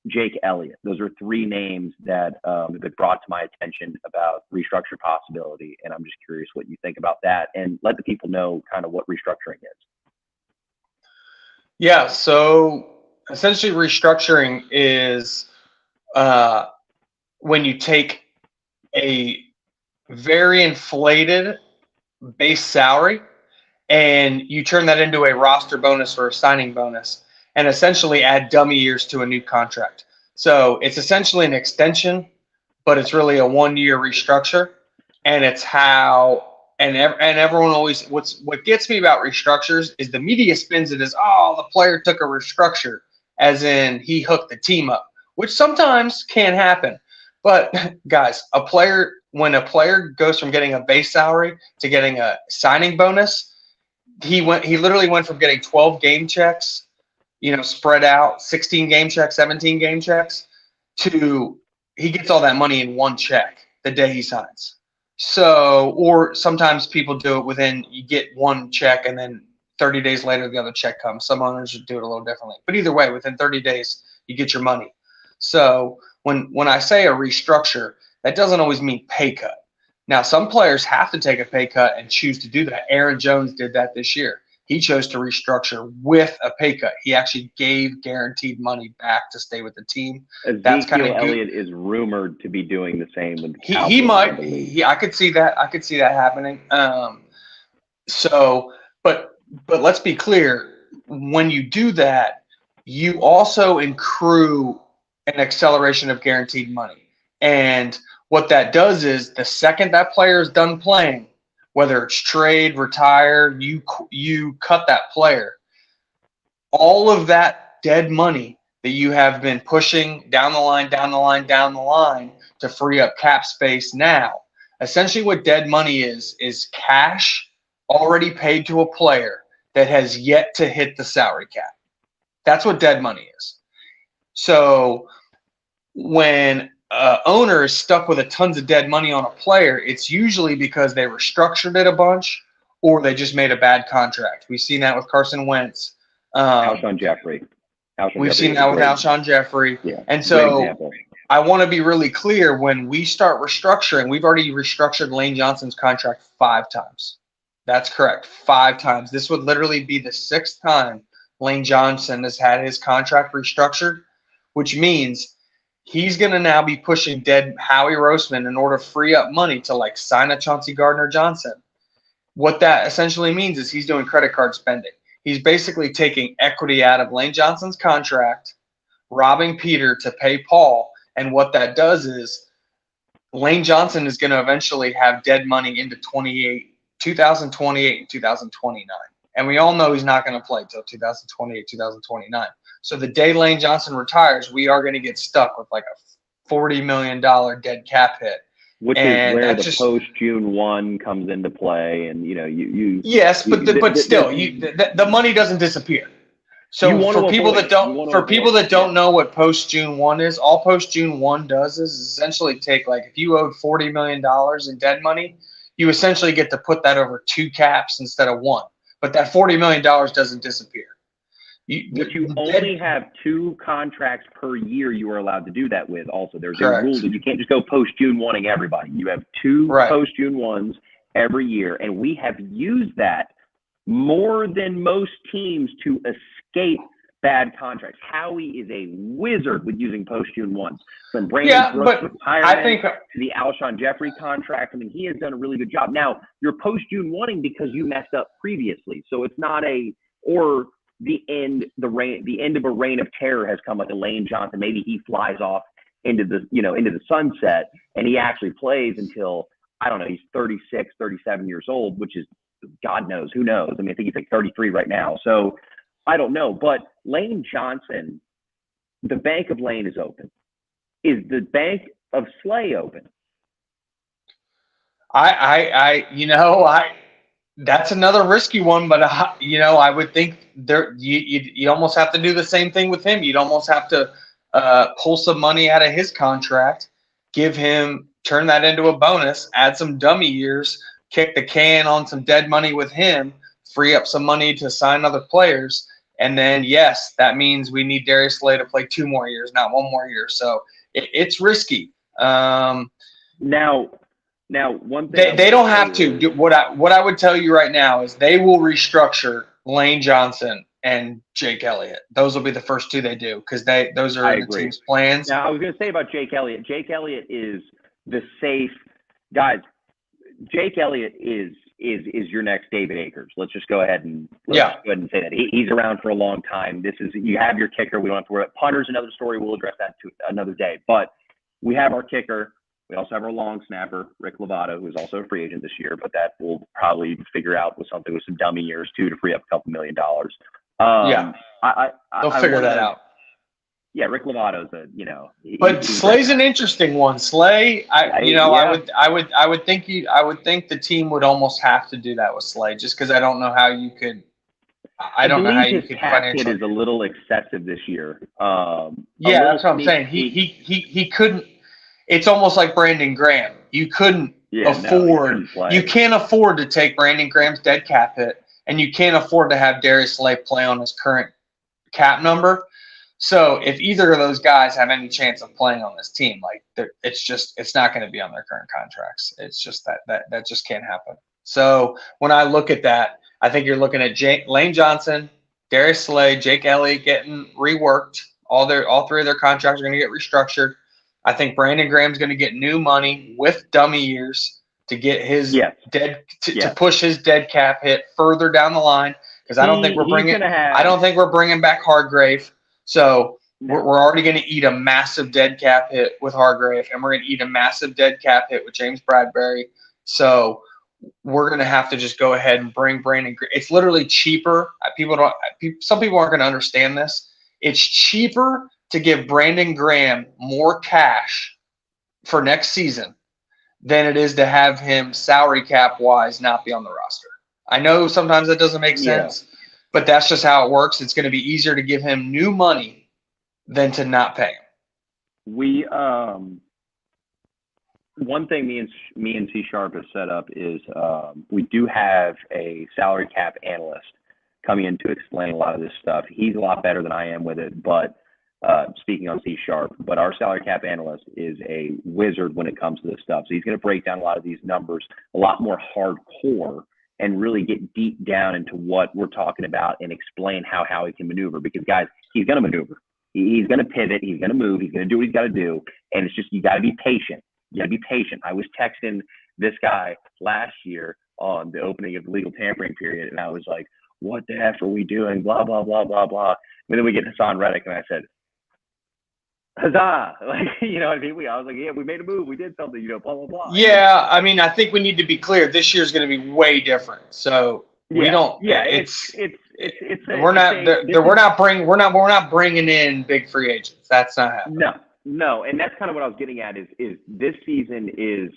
Jake Elliott. Those are 3 names that have been brought to my attention about restructure possibility, and I'm just curious what you think about that, and let the people know kind of what restructuring is. Yeah, so essentially restructuring is when you take a very inflated base salary and you turn that into a roster bonus or a signing bonus, and essentially add dummy years to a new contract. So it's essentially an extension, but it's really a 1-year restructure. And it's how, and everyone always, what gets me about restructures is the media spins it as, oh, the player took a restructure, as in he hooked the team up, which sometimes can happen. But guys, when a player goes from getting a base salary to getting a signing bonus, he literally went from getting 12 game checks, spread out, 16 game checks, 17 game checks, to he gets all that money in one check the day he signs. So, or sometimes people do it you get one check and then 30 days later the other check comes. Some owners do it a little differently. But either way, within 30 days, you get your money. So when I say a restructure, that doesn't always mean pay cut. Now, some players have to take a pay cut and choose to do that. Aaron Jones did that this year. He chose to restructure with a pay cut. He actually gave guaranteed money back to stay with the team. Ezekiel Elliott is rumored to be doing the same with the Cowboys. He might. I could see that. I could see that happening. But let's be clear. When you do that, you also accrue an acceleration of guaranteed money. And what that does is the second that player is done playing, whether it's trade, retire, you cut that player. All of that dead money that you have been pushing down the line to free up cap space now. Essentially what dead money is cash already paid to a player that has yet to hit the salary cap. That's what dead money is. So when owner is stuck with a tons of dead money on a player, it's usually because they restructured it a bunch or they just made a bad contract. We've seen that with Carson Wentz. Alshon Jeffrey. We've seen that with Alshon Jeffrey. Yeah, and so I want to be really clear, when we start restructuring, we've already restructured Lane Johnson's contract 5 times. That's correct, 5 times. This would literally be the 6th time Lane Johnson has had his contract restructured, which means he's going to now be pushing dead Howie Roseman in order to free up money to sign a Chauncey Gardner-Johnson. What that essentially means is he's doing credit card spending. He's basically taking equity out of Lane Johnson's contract, robbing Peter to pay Paul. And what that does is Lane Johnson is going to eventually have dead money into 2028 and 2029. And we all know he's not going to play till 2028, 2029. So the day Lane Johnson retires, we are going to get stuck with like a $40 million dead cap hit. Which is where the post June 1 comes into play, and you. Yes, but still, the money doesn't disappear. So for people that don't know what post June 1 is, all post June 1 does is essentially take, like, if you owed $40 million in dead money, you essentially get to put that over 2 caps instead of 1. But that $40 million doesn't disappear. But you only have 2 contracts per year you are allowed to do that with. Also, there's a rule that you can't just go post June 1ing everybody. You have 2 post June 1s every year, and we have used that more than most teams to escape bad contracts. Howie is a wizard with using post June 1s. From Brandon Brooks' retirement to the Alshon Jeffrey contract. I mean, he has done a really good job. Now, you're post June 1ing because you messed up previously, so it's not the end of a reign of terror has come, like a Lane Johnson. Maybe he flies off into the sunset and he actually plays until, I don't know, he's 36, 37 years old, which is, God knows, who knows? I mean, I think he's like 33 right now. So I don't know. But Lane Johnson, the bank of Lane is open. Is the bank of Slay open? That's another risky one, but I would think you almost have to do the same thing with him. You'd almost have to pull some money out of his contract, turn that into a bonus, add some dummy years, kick the can on some dead money with him, free up some money to sign other players, and then yes, that means we need Darius Slay to play 2 more years, not 1 more year. So it's risky. Now, one thing they don't have to. What I would tell you right now is they will restructure Lane Johnson and Jake Elliott. Those will be the first 2 they do, because those are the team's plans. Now, I was going to say about Jake Elliott. Jake Elliott is the safe guys. Jake Elliott is your next David Akers. Let's just go ahead and say that he's around for a long time. You have your kicker. We don't have to worry about punters. Another story. We'll address that another day. But we have our kicker. We also have our long snapper, Rick Lovato, who's also a free agent this year, but that we'll probably figure out with something with some dummy years too, to free up a couple $1 million. They'll figure that out. Yeah, Rick Lovato's but Slay's an interesting one. Slay, I would think the team would almost have to do that with Slay, just because I don't know how you could. I don't know how you could financially. Is a little excessive this year. That's what I'm saying. He couldn't. It's almost like Brandon Graham. You couldn't afford. You can't afford to take Brandon Graham's dead cap hit, and you can't afford to have Darius Slay play on his current cap number. So if either of those guys have any chance of playing on this team, it's not going to be on their current contracts. It's just that just can't happen. So when I look at that, I think you're looking at Lane Johnson, Darius Slay, Jake Elliott getting reworked. All 3 of their contracts are going to get restructured. I think Brandon Graham's going to get new money with dummy years to get his to push his dead cap hit further down the line, because I don't think we're bringing back Hargrave. So we're already going to eat a massive dead cap hit with Hargrave, and we're going to eat a massive dead cap hit with James Bradbury. So we're going to have to just go ahead and bring Brandon Graham. It's literally cheaper. Some people aren't going to understand this. It's cheaper to give Brandon Graham more cash for next season than it is to have him salary cap wise not be on the roster. I know sometimes that doesn't make sense, but that's just how it works. It's going to be easier to give him new money than to not pay him. One thing me and C Sharp have set up is we do have a salary cap analyst coming in to explain a lot of this stuff. He's a lot better than I am with it, but speaking on C Sharp, but our salary cap analyst is a wizard when it comes to this stuff. So he's going to break down a lot of these numbers a lot more hardcore and really get deep down into what we're talking about and explain how he can maneuver. Because guys, he's going to maneuver. He's going to pivot. He's going to move. He's going to do what he's got to do. And it's just, you got to be patient. You got to be patient. I was texting this guy last year on the opening of the legal tampering period, and I was like, what the F are we doing? Blah, blah, blah, blah, blah. And then we get Hassan Reddick, and I said, huzzah! Like, you know what I mean? I was like, yeah, we made a move, we did something, you know, blah blah blah. Yeah, I mean, I think we need to be clear. This year's going to be way different. So we don't. Yeah, We're not. We're not bringing in big free agents. That's not happening. No, and that's kind of what I was getting at. Is this season is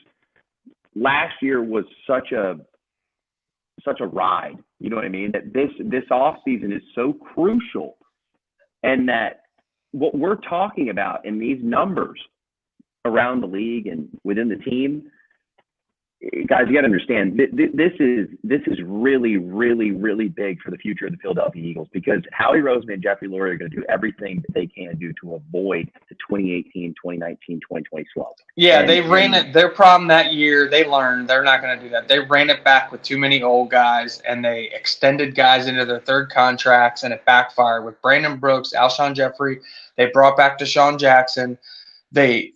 last year was such a ride. You know what I mean? That this off season is so crucial, and that what we're talking about in these numbers around the league and within the team, guys, you got to understand this is really, really, really big for the future of the Philadelphia Eagles, because Howie Roseman and Jeffrey Lurie are going to do everything that they can do to avoid the 2018, 2019, 2020 slump. Yeah, they ran it. Their problem that year, they learned they're not going to do that. They ran it back with too many old guys, and they extended guys into their third contracts, and it backfired with Brandon Brooks, Alshon Jeffrey. They brought back Deshaun Jackson. They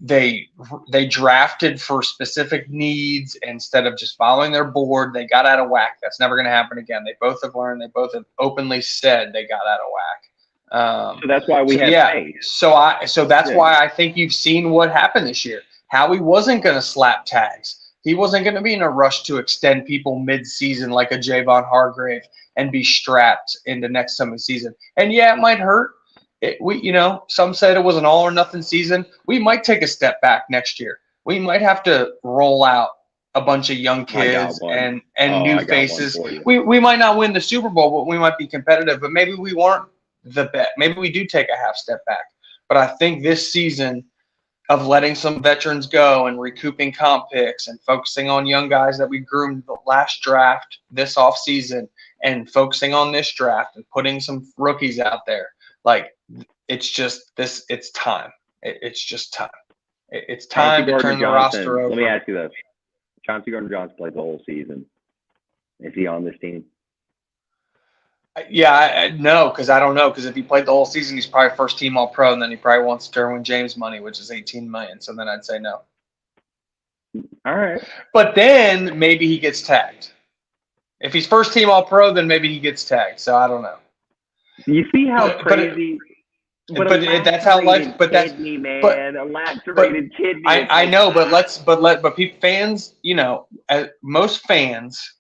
drafted for specific needs instead of just following their board. They got out of whack. That's never going to happen again. They both have learned. They both have openly said they got out of whack. So that's why we had faith. So that's why I think you've seen what happened this year. Howie wasn't going to slap tags. He wasn't going to be in a rush to extend people mid-season like a Javon Hargrave and be strapped into next summer season. And yeah, it might hurt. Some said it was an all or nothing season. We might take a step back next year. We might have to roll out a bunch of young kids and new faces. We might not win the Super Bowl, but we might be competitive. But maybe we weren't the bet. Maybe we do take a half step back. But I think this season of letting some veterans go and recouping comp picks and focusing on young guys that we groomed the last draft this offseason and focusing on this draft and putting some rookies out there. Like, it's just this. It's time. It's just time. It's time to turn the roster over. Let me ask you this: Chauncey Gardner-Johnson played the whole season. Is he on this team? Yeah, no, because I don't know. Because if he played the whole season, he's probably first team All Pro, and then he probably wants Derwin James money, which is $18 million. So then I'd say no. All right. But then maybe he gets tagged. If he's first team All Pro, then maybe he gets tagged. So I don't know. You see how crazy. But that's how life. But that's kidney, man. A lacerated kidney. I know, but people, fans, most fans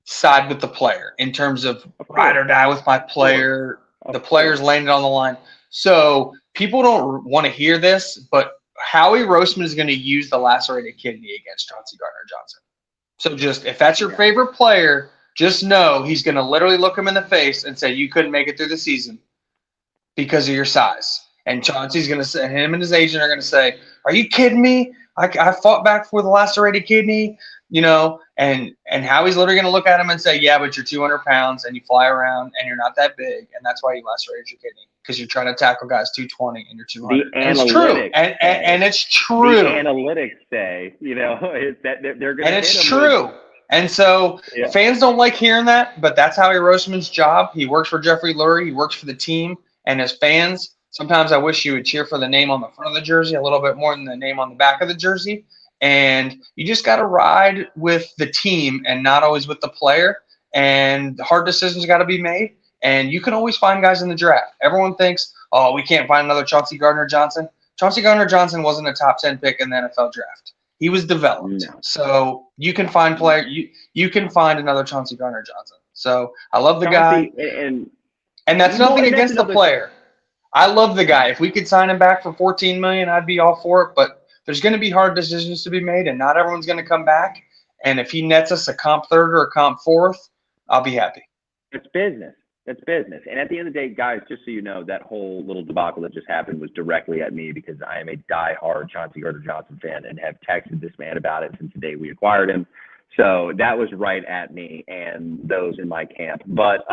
side with the player in terms of ride or die with my player. The player's laying it on the line. So people don't want to hear this, but Howie Roseman is going to use the lacerated kidney against Chauncey Gardner-Johnson. So just if that's your favorite player, just know he's going to literally look him in the face and say, you couldn't make it through the season because of your size. And Chauncey's going to say, him and his agent are going to say, are you kidding me? I fought back for the lacerated kidney, and Howie's literally going to look at him and say, yeah, but you're 200 pounds and you fly around and you're not that big. And that's why you lacerated your kidney, because you're trying to tackle guys 220 and you're 200. And it's true. And it's true. The analytics say, is that they're going to. And it's true. And so fans don't like hearing that, but that's Howie Roseman's job. He works for Jeffrey Lurie. He works for the team. And as fans, sometimes I wish you would cheer for the name on the front of the jersey a little bit more than the name on the back of the jersey. And you just got to ride with the team and not always with the player. And hard decisions got to be made. And you can always find guys in the draft. Everyone thinks, oh, we can't find another Chauncey Gardner-Johnson. Chauncey Gardner-Johnson wasn't a top 10 pick in the NFL draft. He was developed. No. So you can find you can find another Chauncey Gardner-Johnson. So I love the guy. And that's nothing against the player. I love the guy. If we could sign him back for $14 million, I'd be all for it. But there's going to be hard decisions to be made, and not everyone's going to come back. And if he nets us a comp third or a comp fourth, I'll be happy. It's business. It's business. And at the end of the day, guys, just so you know, that whole little debacle that just happened was directly at me, because I am a diehard Chauncey Gardner-Johnson fan and have texted this man about it since the day we acquired him. So that was right at me and those in my camp. But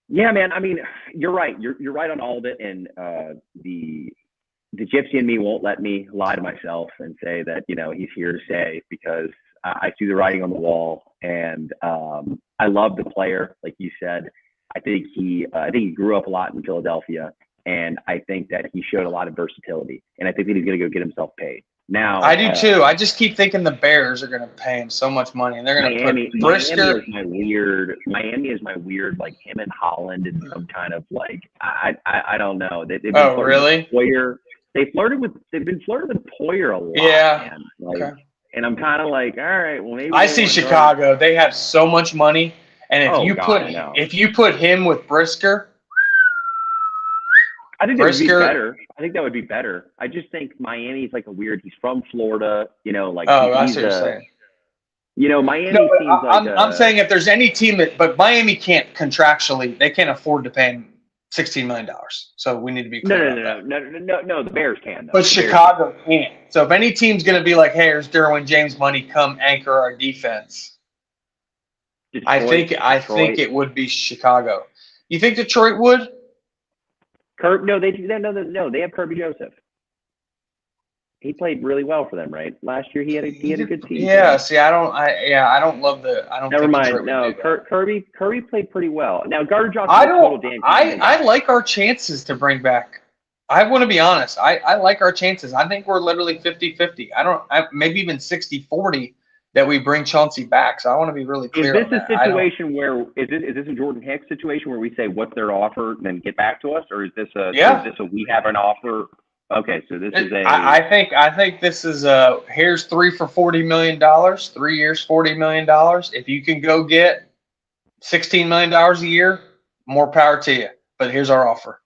yeah, man, I mean, you're right. You're right on all of it. And the gypsy in me won't let me lie to myself and say that, he's here to stay, because I see the writing on the wall. And I love the player, like you said. I think he grew up a lot in Philadelphia, and I think that he showed a lot of versatility. And I think that he's going to go get himself paid. Now I do too. I just keep thinking the Bears are going to pay him so much money, and they're going to put Brisker. Miami is my weird, like him and Holland and some kind of like I don't know. They've been Really? With Poyer. They've been flirting with Poyer a lot, Yeah. man. Like, Okay. and I'm kind of like, all right, well maybe I see Chicago. They have so much money, and if you put him with Brisker, I think that would be better. I just think Miami's like a weird. He's from Florida, like. Oh, I see what you're saying. Miami seems like. I'm saying if there's any team but Miami can't contractually, they can't afford to pay him $16 million. So we need to be clear. No. The Bears can. But Chicago can't. So if any team's going to be like, hey, here's Derwin James money, come anchor our defense. I think it would be Chicago. You think Detroit would? They have Kirby Joseph. He played really well for them, right? Last year he had a good season. Yeah. See, I don't love the. I don't. Never mind. No, Kirby played pretty well. Now Gardner Johnson. I like our chances to bring back. I want to be honest. I like our chances. I think we're literally 50-50. Maybe even 60-40 that we bring Chauncey back. So I want to be really clear. Is this a situation where is this a Jordan Hicks situation where we say what's their offer and then get back to us, or is this a we have an offer? Okay, so this is a. I think this is here's 3 for $40 million, 3 years, $40 million. If you can go get $16 million a year, more power to you. But here's our offer.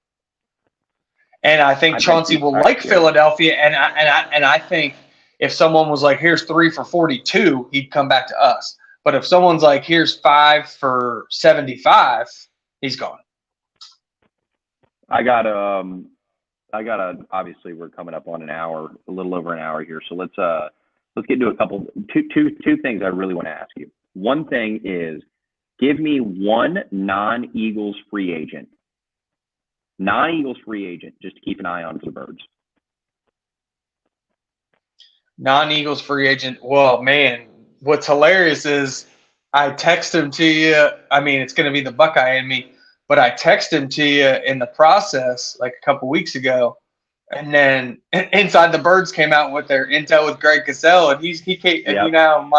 And I think Chauncey will like Philadelphia, and I think if someone was like, here's 3 for 42, he'd come back to us. But if someone's like, here's 5 for 75, he's gone. I got obviously we're coming up on an hour, a little over an hour here. So let's get into two things I really want to ask you. One thing is, give me one non-Eagles free agent. Non-Eagles free agent, just to keep an eye on for the Birds. Non-Eagles free agent. Well, man, what's hilarious is I text him to you. I mean, it's going to be the Buckeye in me, but I text him to you in the process like a couple weeks ago. And then Inside the Birds came out with their intel with Greg Cassell, and he came, and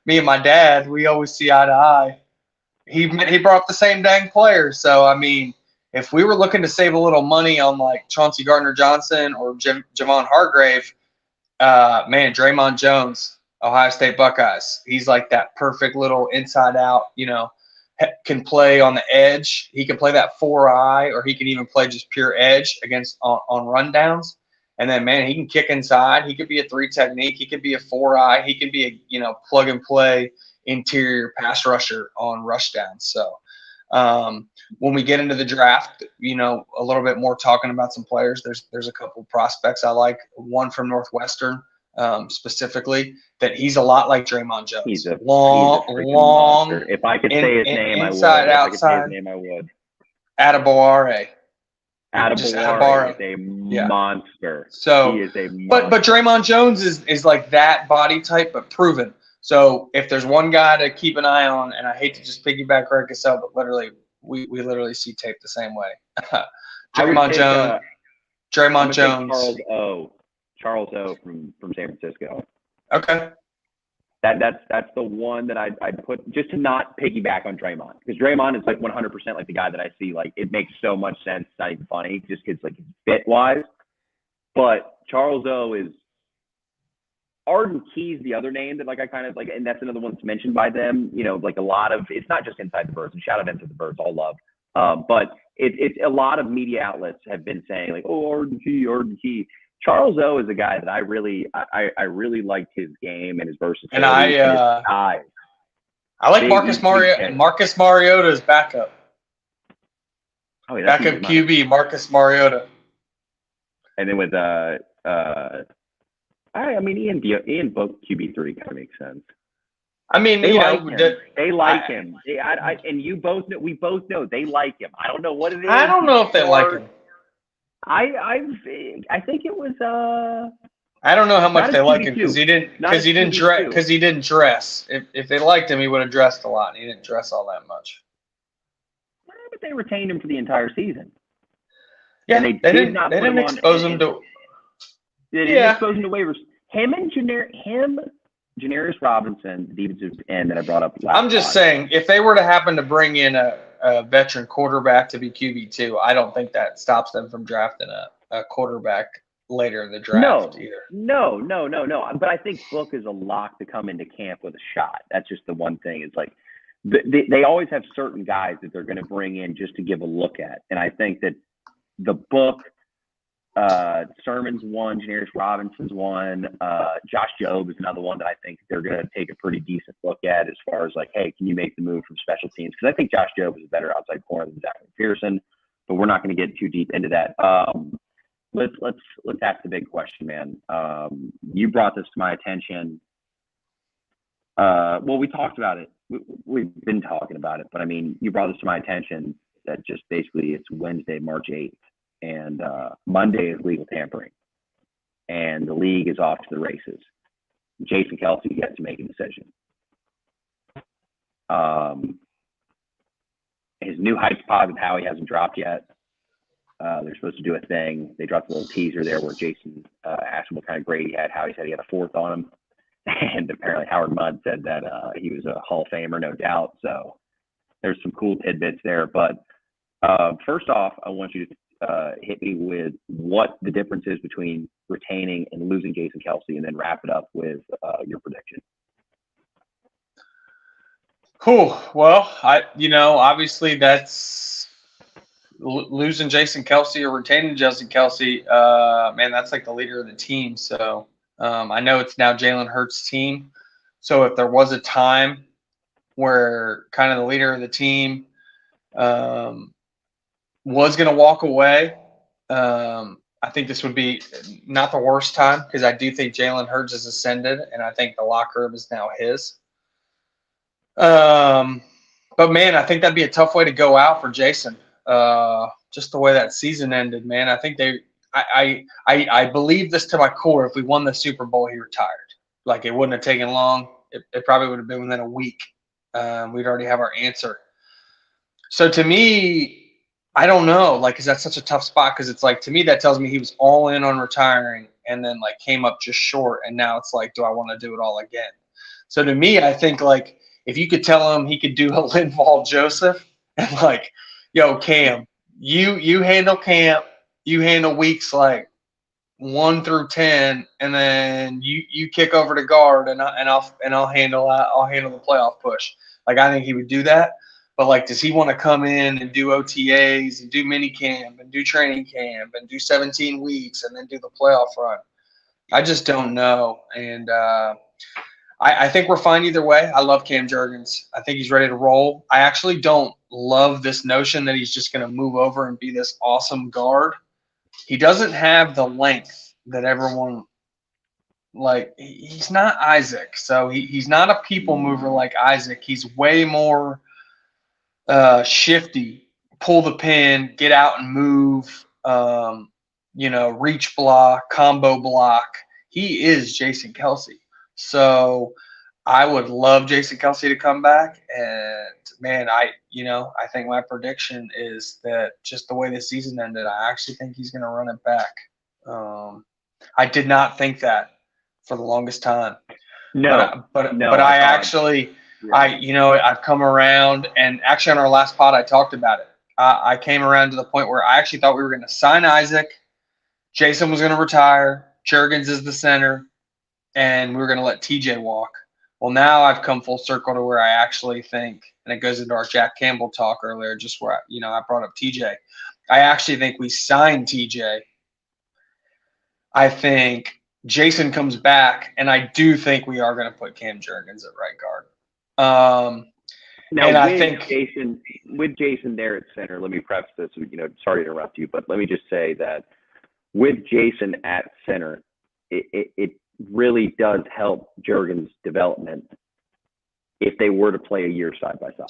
me and my dad, we always see eye to eye. He brought up the same dang player. So, I mean, if we were looking to save a little money on like Chauncey Gardner-Johnson or Javon Hargrave, man, Draymond Jones, Ohio State Buckeyes. He's like that perfect little inside out, can play on the edge. He can play that 4-eye, or he can even play just pure edge against on rundowns. And then, man, he can kick inside. He could be a 3 technique. He could be a 4-eye. He could be a plug and play interior pass rusher on rush downs. So when we get into the draft, a little bit more talking about some players. There's a couple prospects I like. One from Northwestern. Specifically, that he's a lot like Draymond Jones. He's a long. Monster. If I could say his name, inside, I would. Outside, if I could say his name, I would. Adebaware. Adebaware is a monster. So he is a monster. But Draymond Jones is like that body type, but proven. So if there's one guy to keep an eye on, and I hate to just piggyback Greg Cassell, but literally we literally see tape the same way. Draymond Jones. Charles O from San Francisco. Okay. That's the one that I'd put, just to not piggyback on Draymond, because Draymond is like 100% like the guy that I see, like it makes so much sense. It's not even funny, just because like fit wise. But Charles O is Arden Key's the other name that like I kind of like, and that's another one that's mentioned by them. Like a lot of, it's not just Inside the Birds, and shout out Inside the Birds, all love. But it's a lot of media outlets have been saying like, oh, Arden Key. Charles O is a guy that I really liked his game and his versatility and his size. I like Marcus Mariota's backup. Oh, yeah, backup QB, Marcus Mariota. And then with Ian both QB3 kind of makes sense. I mean, they like him. And we both know they like him. I don't know what it is. I don't know if they like him. I think it was I don't know how much they like him because he didn't dress. If they liked him, he would have dressed a lot. He didn't dress all that much. But they retained him for the entire season. Yeah, they didn't expose him to. They didn't expose him to waivers. Janarius Robinson, the defensive end that I brought up last I'm just saying, if they were to happen to bring in a veteran quarterback to be QB2, I don't think that stops them from drafting a quarterback later in the draft either. No. But I think Book is a lock to come into camp with a shot. That's just the one thing. It's like they always have certain guys that they're going to bring in just to give a look at. And I think that the Book, Sermon's one, Janarius Robinson's one, Josh Jobe is another one that I think they're going to take a pretty decent look at as far as like, hey, can you make the move from special teams? Because I think Josh Jobe is a better outside corner than Zach McPherson, but we're not going to get too deep into that. Let's ask the big question, man. You brought this to my attention. Well, we talked about it. We've been talking about it, but I mean, you brought this to my attention that just basically it's Wednesday, March 8th. And Monday is legal tampering, and the league is off to the races. Jason Kelce gets to make a decision. His new hype pod with Howie hasn't dropped yet. They're supposed to do a thing. They dropped a little teaser there where Jason asked him what kind of grade he had. Howie said he had a 4th on him, and apparently Howard Mudd said that he was a Hall of Famer, no doubt. So there's some cool tidbits there. But first off, I want you to hit me with what the difference is between retaining and losing Jason Kelce, and then wrap it up with your prediction. Cool. Well, obviously that's losing Jason Kelce or retaining Jason Kelce. Man, that's like the leader of the team. So I know it's now Jalen Hurts' team. So if there was a time where kind of the leader of the team was going to walk away, I think this would be not the worst time, because I do think Jalen Hurts has ascended, and I think the locker room is now his. But man, I think that'd be a tough way to go out for Jason. Just the way that season ended, man. I think I believe this to my core. If we won the Super Bowl, he retired. Like, it wouldn't have taken long. It probably would have been within a week. We'd already have our answer. So to me, I don't know, like, because that's such a tough spot, because it's like, to me, that tells me he was all in on retiring and then like came up just short. And now it's like, do I want to do it all again? So to me, I think like, if you could tell him he could do a Linval Joseph and like, yo, Cam, you handle camp, you handle weeks like 1 through 10, and then you kick over to guard, and I'll handle the playoff push. Like, I think he would do that. But like, does he want to come in and do OTAs and do mini camp and do training camp and do 17 weeks and then do the playoff run? I just don't know. And I think we're fine either way. I love Cam Jurgens. I think he's ready to roll. I actually don't love this notion that he's just going to move over and be this awesome guard. He doesn't have the length that everyone – like, he's not Isaac. So he's not a people mover like Isaac. He's way more shifty, pull the pin, get out and move, reach block, combo block. He is Jason Kelce. So I would love Jason Kelce to come back. And, man, I think my prediction is that just the way the season ended, I actually think he's going to run it back. I did not think that for the longest time. No, but I actually – I've come around, and actually on our last pod, I talked about it. I came around to the point where I actually thought we were going to sign Isaac. Jason was going to retire. Jurgens is the center, and we were going to let TJ walk. Well, now I've come full circle to where I actually think, and it goes into our Jack Campbell talk earlier, just where, I brought up TJ. I actually think we signed TJ. I think Jason comes back, and I do think we are going to put Cam Jurgens at right guard. Now, and I with think Jason there at center, let me preface this, sorry to interrupt you, but let me just say that with Jason at center, it really does help Jurgens' development if they were to play a year side by side.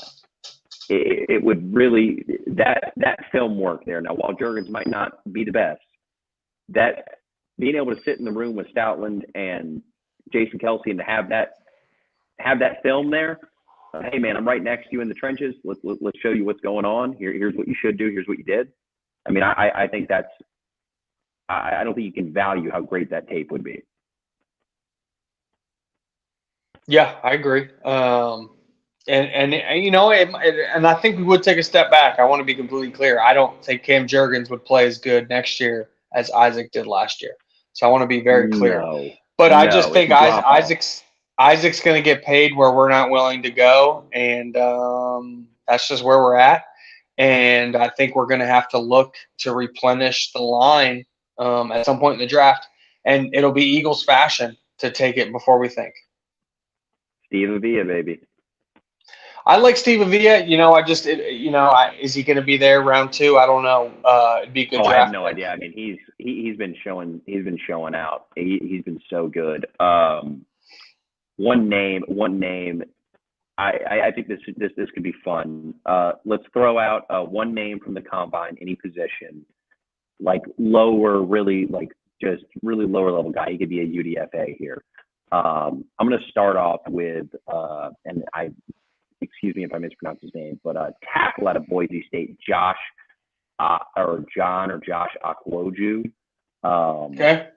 It would really, that film work there. Now, while Jurgens might not be the best, that being able to sit in the room with Stoutland and Jason Kelce and to have that film there. Hey man, I'm right next to you in the trenches. Let's show you what's going on. Here's what you should do. Here's what you did. I mean, I think that's. I don't think you can value how great that tape would be. Yeah, I agree. And you know, and I think we would take a step back. I want to be completely clear. I don't think Cam Jurgens would play as good next year as Isaac did last year. So I want to be very clear. No, But I just no, it's think a drop off. Isaac's going to get paid where we're not willing to go, and that's just where we're at. And I think we're going to have to look to replenish the line at some point in the draft, and it'll be Eagles fashion to take it before we think. Steve Avila, baby. I like Steve Avila. You know, is he going to be there round 2? I don't know. It'd be a good Oh, draft. I have no idea. I mean, he's been showing out. He's been so good. One name. I think this could be fun. Let's throw out one name from the combine, any position, like lower, really like just really lower level guy. He could be a UDFA here. I'm going to start off with, and excuse me if I mispronounce his name, but tackle out of Boise State, Josh Akwoju. Okay.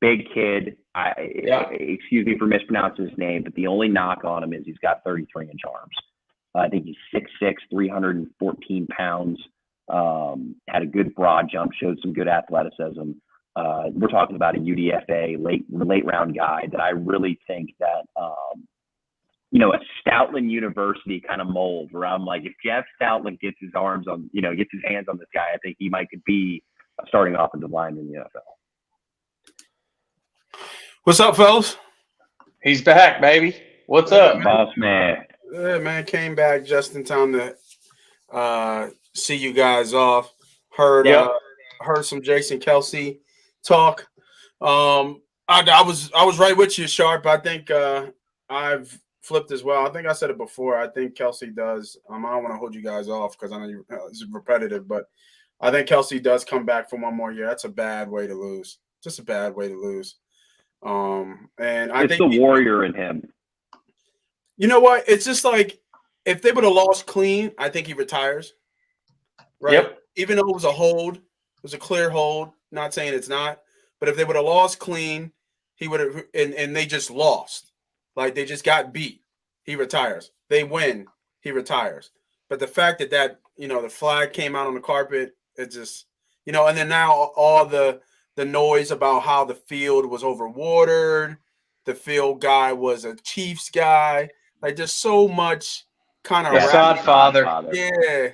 Big kid. Yeah. Excuse me for mispronouncing his name, but the only knock on him is he's got 33-inch arms. I think he's 6'6", 314 pounds. Had a good broad jump, showed some good athleticism. We're talking about a UDFA late round guy that I really think that a Stoutland University kind of mold where I'm like, if Jeff Stoutland gets his hands on this guy, I think he might could be a starting offensive lineman in the NFL. What's up, fellas? He's back, baby. What's up, boss man? Yeah, man, came back just in time to see you guys off. Heard some Jason Kelce talk. I was right with you, Sharp. I think I've flipped as well. I think I said it before. I think Kelce does. I don't want to hold you guys off because I know it's repetitive, but I think Kelce does come back for one more year. That's a bad way to lose. Just a bad way to lose. And I think the warrior in him. You know what? It's just like if they would have lost clean, I think he retires. Right? Yep. Even though it was a hold, it was a clear hold. Not saying it's not, but if they would have lost clean, he would have, and they just lost, like they just got beat. He retires. They win, he retires. But the fact that the flag came out on the carpet, it just, and then now all the noise about how the field was overwatered, the field guy was a Chiefs guy. Like there's so much kind of Sodfather. Yeah.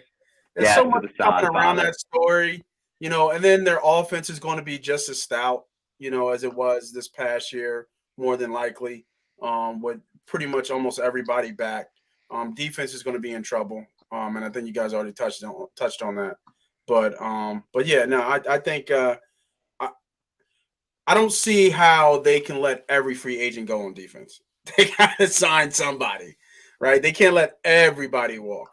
There's so much coming around that story, and then their offense is going to be just as stout, as it was this past year, more than likely, with pretty much almost everybody back. Defense is going to be in trouble. And I think you guys already touched on that. But yeah, no, I think I don't see how they can let every free agent go on defense. They got to sign somebody, right? They can't let everybody walk.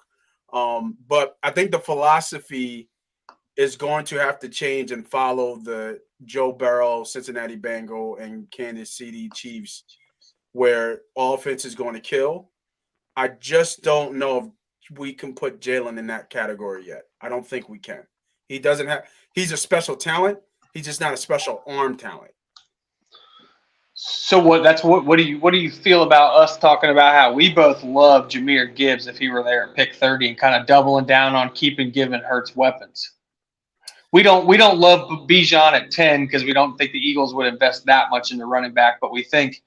But I think the philosophy is going to have to change and follow the Joe Burrow, Cincinnati Bengal, and Kansas City Chiefs, where offense is going to kill. I just don't know if we can put Jalen in that category yet. I don't think we can. He's a special talent. He's just not a special arm talent. So what do you feel about us talking about how we both love Jahmyr Gibbs if he were there at pick 30 and kind of doubling down on giving Hurts weapons? We don't love Bijan at 10 because we don't think the Eagles would invest that much in the running back, but we think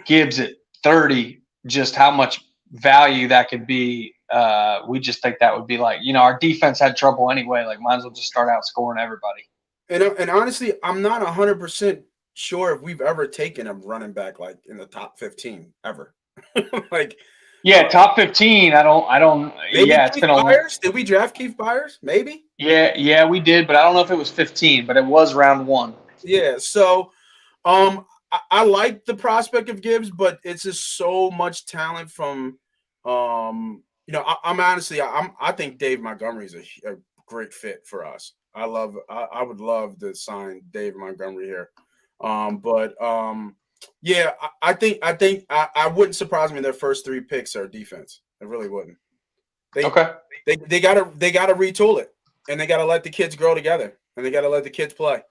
Gibbs at 30, just how much value that could be. We just think that would be like, our defense had trouble anyway. Like, might as well just start out scoring everybody. And honestly, I'm not 100% sure if we've ever taken a running back like in the top 15 ever. Top 15. I don't. Maybe it's been a Byers. Did we draft Keith Byers? Maybe. Yeah, we did, but I don't know if it was 15, but it was round 1. Yeah. So, I like the prospect of Gibbs, but it's just so much talent from, I'm honestly, I think Dave Montgomery is a great fit for us. I would love to sign Dave Montgomery here. Yeah, I think I wouldn't surprise me. Their first 3 picks are defense. It really wouldn't. They gotta retool it, and they gotta let the kids grow together, and they gotta let the kids play.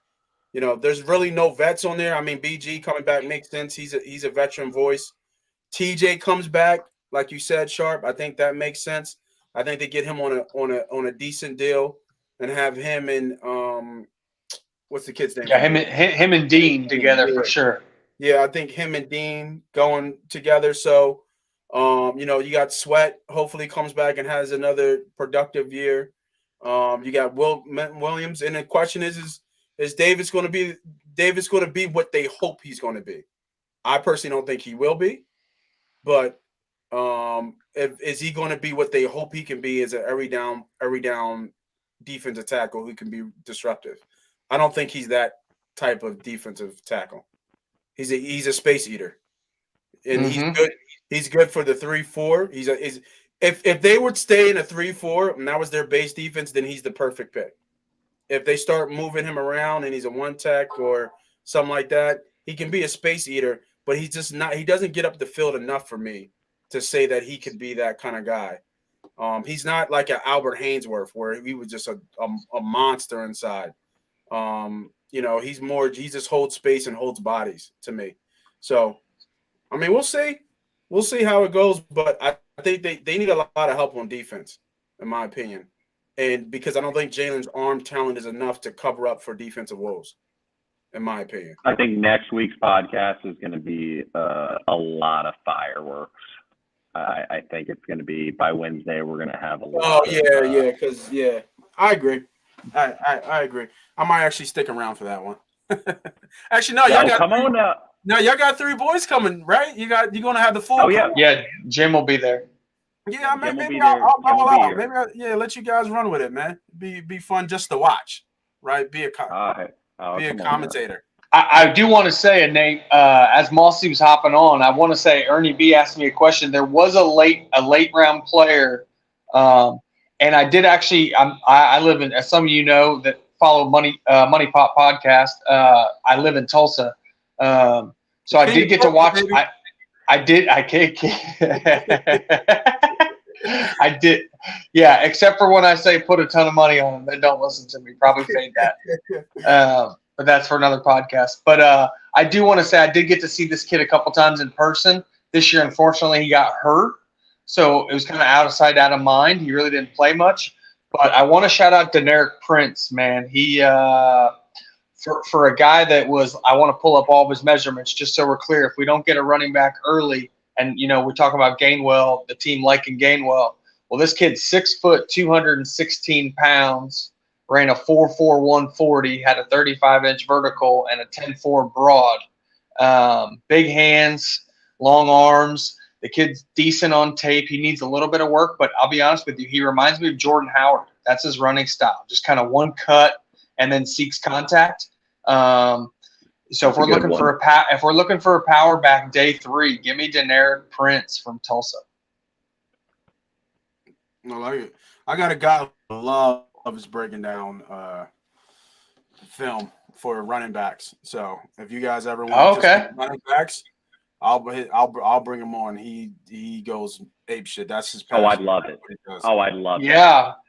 There's really no vets on there. I mean, BG coming back makes sense. He's a veteran voice. TJ comes back, like you said, Sharp. I think that makes sense. I think they get him on a decent deal and have him and what's the kid's name Yeah, from him, Duke? him and Dean together Yeah. for sure. Yeah, I think him and Dean going together. So, you got Sweat. Hopefully, comes back and has another productive year. You got Williams, and the question is Davis going to be what they hope he's going to be? I personally don't think he will be, but is he going to be what they hope he can be? As an every down defensive tackle who can be disruptive? I don't think he's that type of defensive tackle. He's a space eater, and he's Mm-hmm. good. He's good for the 3-4. If they would stay in a 3-4 and that was their base defense, then he's the perfect pick. If they start moving him around and he's a one tech or something like that, he can be a space eater, but he's just not. He doesn't get up the field enough for me to say that he could be that kind of guy. He's not like an Albert Hainsworth where he was just a monster inside. He just holds space and holds bodies to me. So, I mean, we'll see. We'll see how it goes, but I think they need a lot of help on defense, in my opinion. And because I don't think Jalen's arm talent is enough to cover up for defensive woes, in my opinion. I think next week's podcast is going to be a lot of fireworks. I think it's going to be by Wednesday. We're going to have a lot. I agree. I agree. I might actually stick around for that one. Actually, no, y'all got come on now. No, y'all got 3 boys coming, right? You're gonna have the full. Oh yeah, yeah. Jim will be there. Yeah, maybe I'll bubble out. Maybe let you guys run with it, man. Be fun just to watch, right? Be a commentator. I do want to say, Nate, as Mossy was hopping on, I want to say Ernie B asked me a question. There was a late round player, and I did actually. I live in, as some of you know that follow Money Pop podcast. I live in Tulsa, so I did get to watch. I did. I did. Yeah, except for when I say put a ton of money on them, they don't listen to me. Probably fade that. But that's for another podcast. But I do want to say I did get to see this kid a couple times in person. This year, unfortunately, he got hurt. So it was kind of out of sight, out of mind. He really didn't play much. But I want to shout out Deneric Prince, man. He for a guy that was – I want to pull up all of his measurements just so we're clear. If we don't get a running back early, and, we're talking about Gainwell, the team liking Gainwell. Well, this kid's 6 foot, 216 pounds. Ran a 4.4 140, had a 35-inch vertical and a 10.4 broad. Big hands, long arms. The kid's decent on tape. He needs a little bit of work, but I'll be honest with you, he reminds me of Jordan Howard. That's his running style, just kind of one cut and then seeks contact. So if we're looking for a power back day 3, give me Deneric Prince from Tulsa. I like it. I got a guy who loves breaking down film for running backs. So if you guys ever want running backs, I'll bring him on. He goes ape shit. That's his passion. Oh, I'd love it. I'd love it.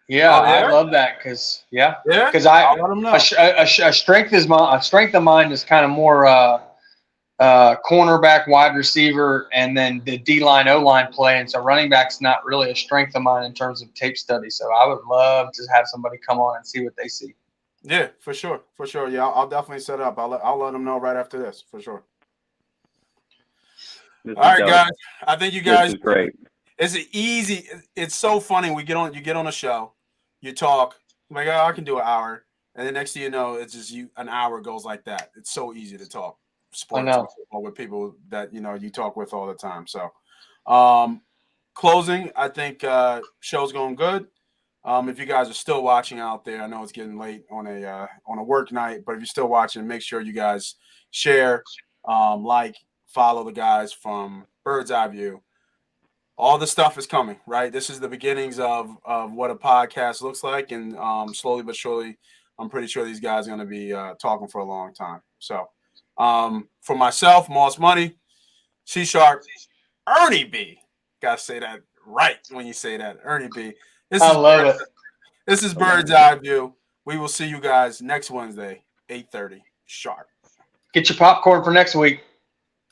Yeah, I love that because a strength of mine is kind of more cornerback, wide receiver, and then the D-line, O-line play. And so running back's not really a strength of mine in terms of tape study. So I would love to have somebody come on and see what they see. Yeah, for sure. Yeah, I'll definitely set up. I'll let them know right after this, for sure. All right, guys. I think you guys. This is great. It's easy. It's so funny. You get on a show, you talk. I'm like, I can do an hour, and the next thing you know, it's just an hour goes like that. It's so easy to talk sports with people that you talk with all the time. So, closing. I think show's going good. If you guys are still watching out there, I know it's getting late on a work night, but if you're still watching, make sure you guys share, like, follow the guys from Bird's Eye View. All the stuff is coming, right? This is the beginnings of what a podcast looks like, and slowly but surely, I'm pretty sure these guys are going to be talking for a long time. So, for myself, Moss Money, C Sharp, Ernie B. Gotta say that right when you say that, Ernie B. I love it. This is Bird's Eye View. We will see you guys next Wednesday, 8:30 sharp. Get your popcorn for next week.